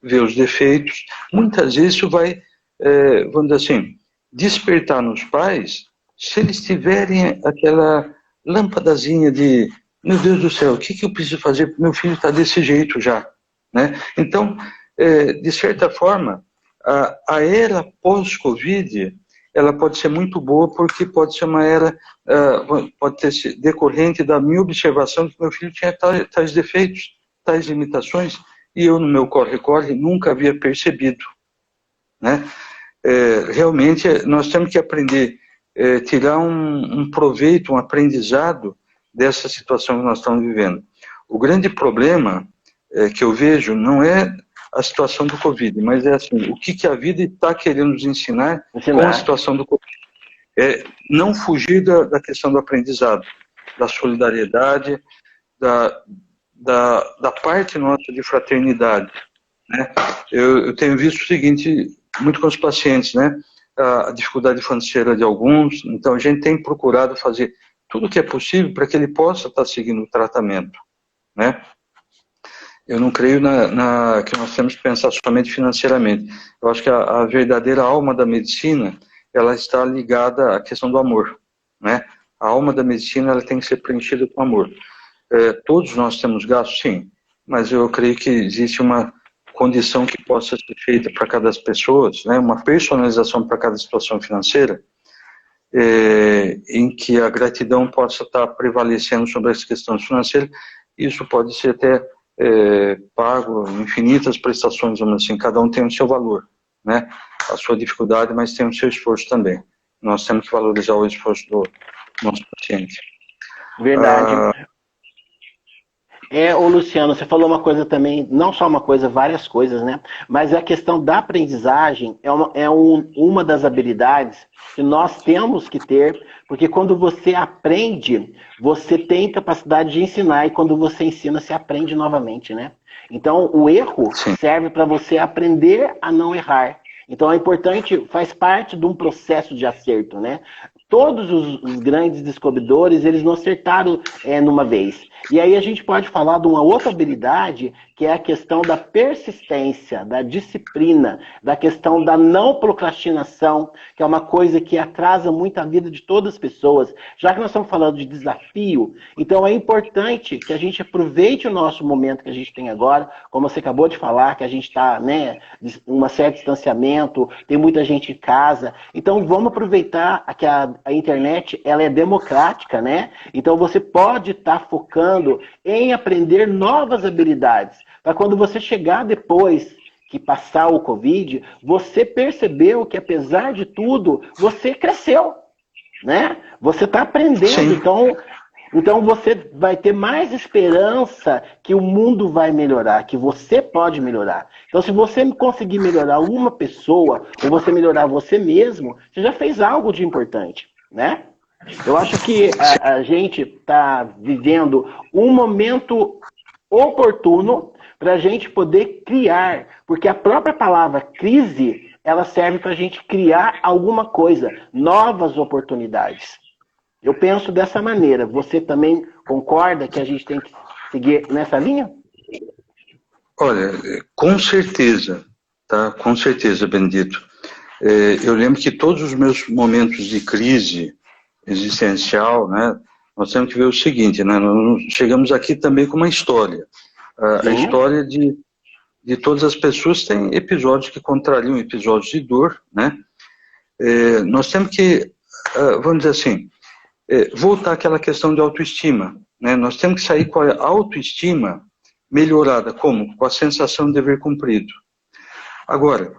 ver os defeitos. Muitas vezes isso vai, vamos dizer assim, despertar nos pais, se eles tiverem aquela lâmpadazinha de, meu Deus do céu, o que eu preciso fazer? Meu filho está desse jeito já, né? Então, de certa forma, a era pós-Covid, ela pode ser muito boa, porque pode ser uma era, pode ter decorrente da minha observação de que meu filho tinha tais defeitos, tais limitações, e eu, no meu corre-corre, nunca havia percebido, né? Realmente, nós temos que aprender, tirar um proveito, um aprendizado dessa situação que nós estamos vivendo. O grande problema que eu vejo não é a situação do Covid, mas é assim, o que a vida está querendo nos ensinar com a situação do Covid. Não fugir da questão do aprendizado, da solidariedade, da parte nossa de fraternidade, né? Eu tenho visto o seguinte, muito com os pacientes, né? A dificuldade financeira de alguns, então a gente tem procurado fazer tudo o que é possível para que ele possa estar seguindo o tratamento, né? Eu não creio que nós temos que pensar somente financeiramente. Eu acho que a verdadeira alma da medicina, ela está ligada à questão do amor, né? A alma da medicina, ela tem que ser preenchida com amor. Todos nós temos gastos, sim, mas eu creio que existe uma condição que possa ser feita para cada pessoa, né? Uma personalização para cada situação financeira, em que a gratidão possa estar prevalecendo sobre as questões financeiras. Isso pode ser até pago, infinitas prestações, assim, cada um tem o seu valor, né? A sua dificuldade, mas tem o seu esforço também. Nós temos que valorizar o esforço do nosso paciente. Verdade. Ô Luciano, você falou uma coisa também, não só uma coisa, várias coisas, né? Mas a questão da aprendizagem é uma das habilidades que nós temos que ter, porque quando você aprende, você tem capacidade de ensinar, e quando você ensina, você aprende novamente, né? Então, o erro serve para você aprender a não errar. Então, é importante, faz parte de um processo de acerto, né? Todos os grandes descobridores, eles não acertaram numa vez. E aí a gente pode falar de uma outra habilidade, que é a questão da persistência, da disciplina, da questão da não procrastinação, que é uma coisa que atrasa muito a vida de todas as pessoas. Já que nós estamos falando de desafio, então é importante que a gente aproveite o nosso momento que a gente tem agora, como você acabou de falar, que a gente está, né, um certo distanciamento, tem muita gente em casa. Então vamos aproveitar que a internet, ela é democrática, né? Então você pode estar focando em aprender novas habilidades, para quando você chegar depois que passar o Covid, você percebeu que, apesar de tudo, você cresceu, né? Você está aprendendo, então você vai ter mais esperança que o mundo vai melhorar, que você pode melhorar. Então, se você conseguir melhorar uma pessoa, ou você melhorar você mesmo, você já fez algo de importante, né? Eu acho que a gente está vivendo um momento oportuno para a gente poder criar, porque a própria palavra crise, ela serve para a gente criar alguma coisa, novas oportunidades. Eu penso dessa maneira. Você também concorda que a gente tem que seguir nessa linha? Olha, com certeza, tá? Com certeza, Benedito. Eu lembro que todos os meus momentos de crise existencial, né? Nós temos que ver o seguinte, né? Nós chegamos aqui também com uma história. A história de todas as pessoas tem episódios que contrariam episódios de dor, né? Nós temos que, vamos dizer assim, voltar àquela questão de autoestima, né? Nós temos que sair com a autoestima melhorada. Como? Com a sensação de dever cumprido. Agora,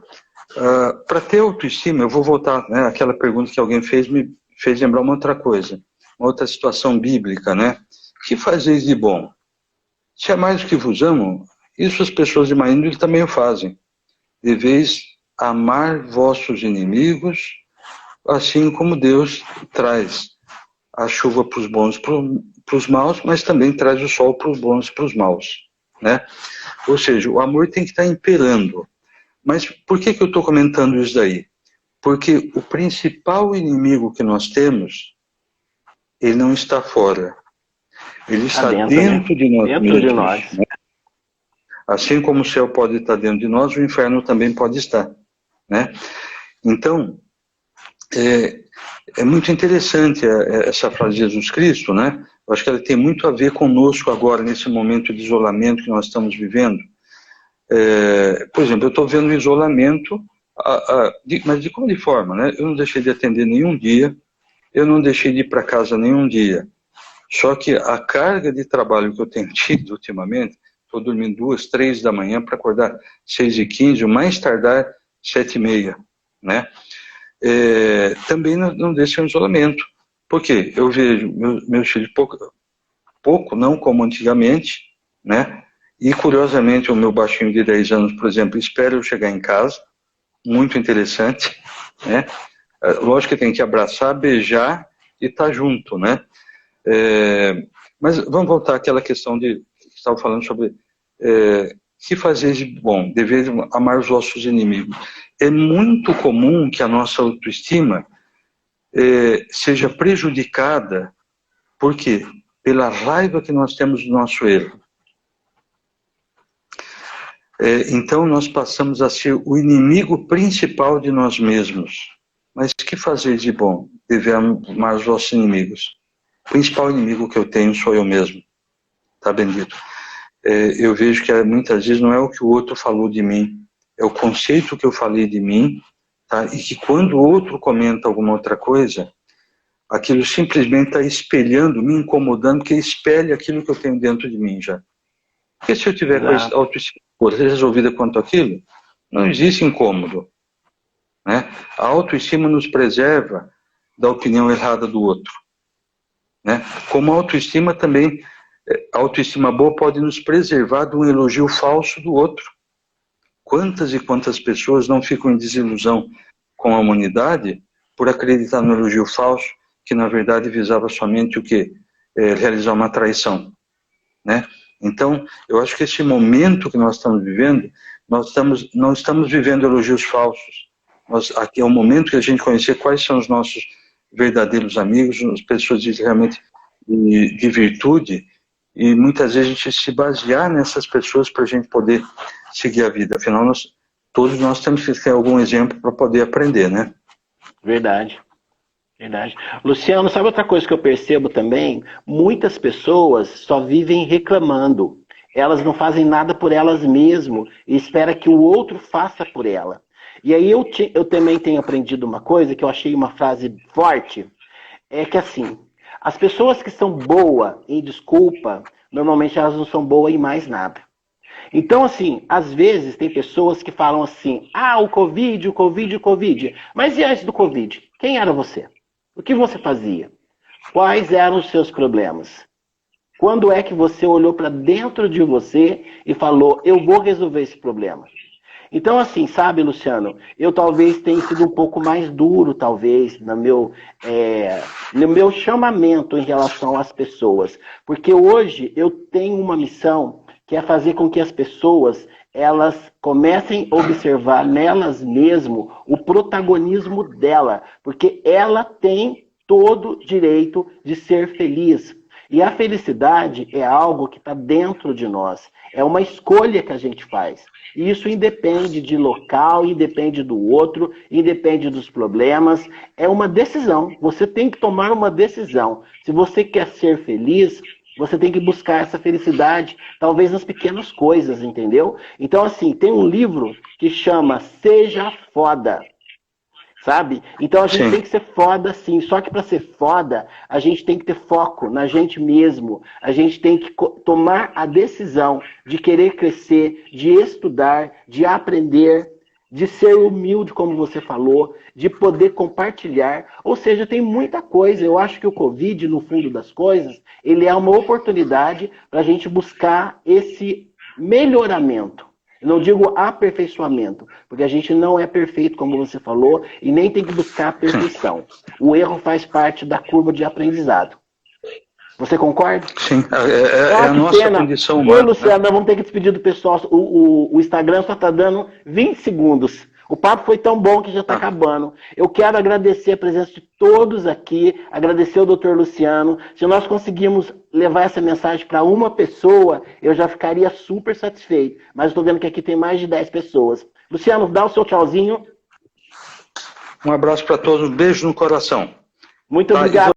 para ter autoestima, eu vou voltar, né, àquela pergunta que alguém fez, me fez lembrar uma outra coisa, uma outra situação bíblica, né? Que fazeis de bom? Se é mais do que vos amo, isso as pessoas de má índole também o fazem. Deveis amar vossos inimigos, assim como Deus traz a chuva para os bons e para os maus, mas também traz o sol para os bons e para os maus, né? Ou seja, o amor tem que estar imperando. Mas por que eu estou comentando isso daí? Porque o principal inimigo que nós temos, ele não está fora. Ele está dentro, né? De nós. Dentro de nós. Né? Assim como o céu pode estar dentro de nós, o inferno também pode estar, né? Então, é muito interessante essa frase de Jesus Cristo, né? Eu acho que ela tem muito a ver conosco agora, nesse momento de isolamento que nós estamos vivendo. Por exemplo, eu estou vendo o isolamento, mas de como de forma, né? Eu não deixei de atender nenhum dia, eu não deixei de ir para casa nenhum dia. Só que a carga de trabalho que eu tenho tido ultimamente, estou dormindo 2, 3 da manhã para acordar 6h15, o mais tardar 7h30, né? Também não deixa um isolamento. Por quê? Eu vejo meus filhos pouco, não como antigamente, né? E curiosamente o meu baixinho de 10 anos, por exemplo, espera eu chegar em casa, muito interessante, né? Lógico que tem que abraçar, beijar e estar junto, né? Mas vamos voltar àquela questão que estava falando sobre que fazer de bom, dever amar os vossos inimigos. É muito comum que a nossa autoestima seja prejudicada, por quê? Pela raiva que nós temos do nosso erro. Então nós passamos a ser o inimigo principal de nós mesmos. Mas que fazer de bom? Dever amar os vossos inimigos. O principal inimigo que eu tenho sou eu mesmo. Tá, bendito? Eu vejo que muitas vezes não é o que o outro falou de mim, é o conceito que eu falei de mim, tá? E que quando o outro comenta alguma outra coisa, aquilo simplesmente está espelhando, me incomodando, porque espelha aquilo que eu tenho dentro de mim já. Porque se eu tiver com a autoestima resolvida quanto àquilo, não existe incômodo, né? A autoestima nos preserva da opinião errada do outro, né? Como a autoestima também, a autoestima boa pode nos preservar de um elogio falso do outro. Quantas e quantas pessoas não ficam em desilusão com a humanidade por acreditar no elogio falso, que na verdade visava somente o quê? Realizar uma traição, né? Então, eu acho que esse momento que nós estamos vivendo, não estamos vivendo elogios falsos. Aqui é o momento que a gente conhecer quais são os nossos verdadeiros amigos, as pessoas realmente de virtude, e muitas vezes a gente se basear nessas pessoas para a gente poder seguir a vida. Afinal, todos nós temos que ter algum exemplo para poder aprender, né? Verdade. Verdade. Luciano, sabe outra coisa que eu percebo também? Muitas pessoas só vivem reclamando. Elas não fazem nada por elas mesmas e esperam que o outro faça por ela. E aí eu também tenho aprendido uma coisa que eu achei uma frase forte, é que assim, as pessoas que são boas em desculpa, normalmente elas não são boas em mais nada. Então, assim, às vezes tem pessoas que falam assim, o Covid, o Covid, o Covid. Mas e antes do Covid? Quem era você? O que você fazia? Quais eram os seus problemas? Quando é que você olhou para dentro de você e falou, eu vou resolver esse problema? Então, assim, sabe, Luciano, eu talvez tenha sido um pouco mais duro, talvez, no meu chamamento em relação às pessoas. Porque hoje eu tenho uma missão que é fazer com que as pessoas elas comecem a observar nelas mesmo o protagonismo dela, porque ela tem todo o direito de ser feliz. E a felicidade é algo que está dentro de nós, é uma escolha que a gente faz. E isso independe de local, independe do outro, independe dos problemas, é uma decisão. Você tem que tomar uma decisão. Se você quer ser feliz, você tem que buscar essa felicidade, talvez nas pequenas coisas, entendeu? Então, assim, tem um livro que chama Seja Foda, sabe? Então a gente tem que ser foda, sim. Só que para ser foda, a gente tem que ter foco na gente mesmo. A gente tem que tomar a decisão de querer crescer, de estudar, de aprender, de ser humilde, como você falou, de poder compartilhar. Ou seja, tem muita coisa. Eu acho que o Covid, no fundo das coisas, ele é uma oportunidade para a gente buscar esse melhoramento. Eu não digo aperfeiçoamento, porque a gente não é perfeito, como você falou, e nem tem que buscar a perfeição. O erro faz parte da curva de aprendizado. Você concorda? Sim, é a nossa condição humana. Luciano, nós vamos ter que despedir do pessoal. O Instagram só está dando 20 segundos. O papo foi tão bom que já está acabando. Eu quero agradecer a presença de todos aqui, agradecer ao Dr. Luciano. Se nós conseguirmos levar essa mensagem para uma pessoa, eu já ficaria super satisfeito. Mas estou vendo que aqui tem mais de 10 pessoas. Luciano, dá o seu tchauzinho. Um abraço para todos, um beijo no coração. Muito Tá, obrigado.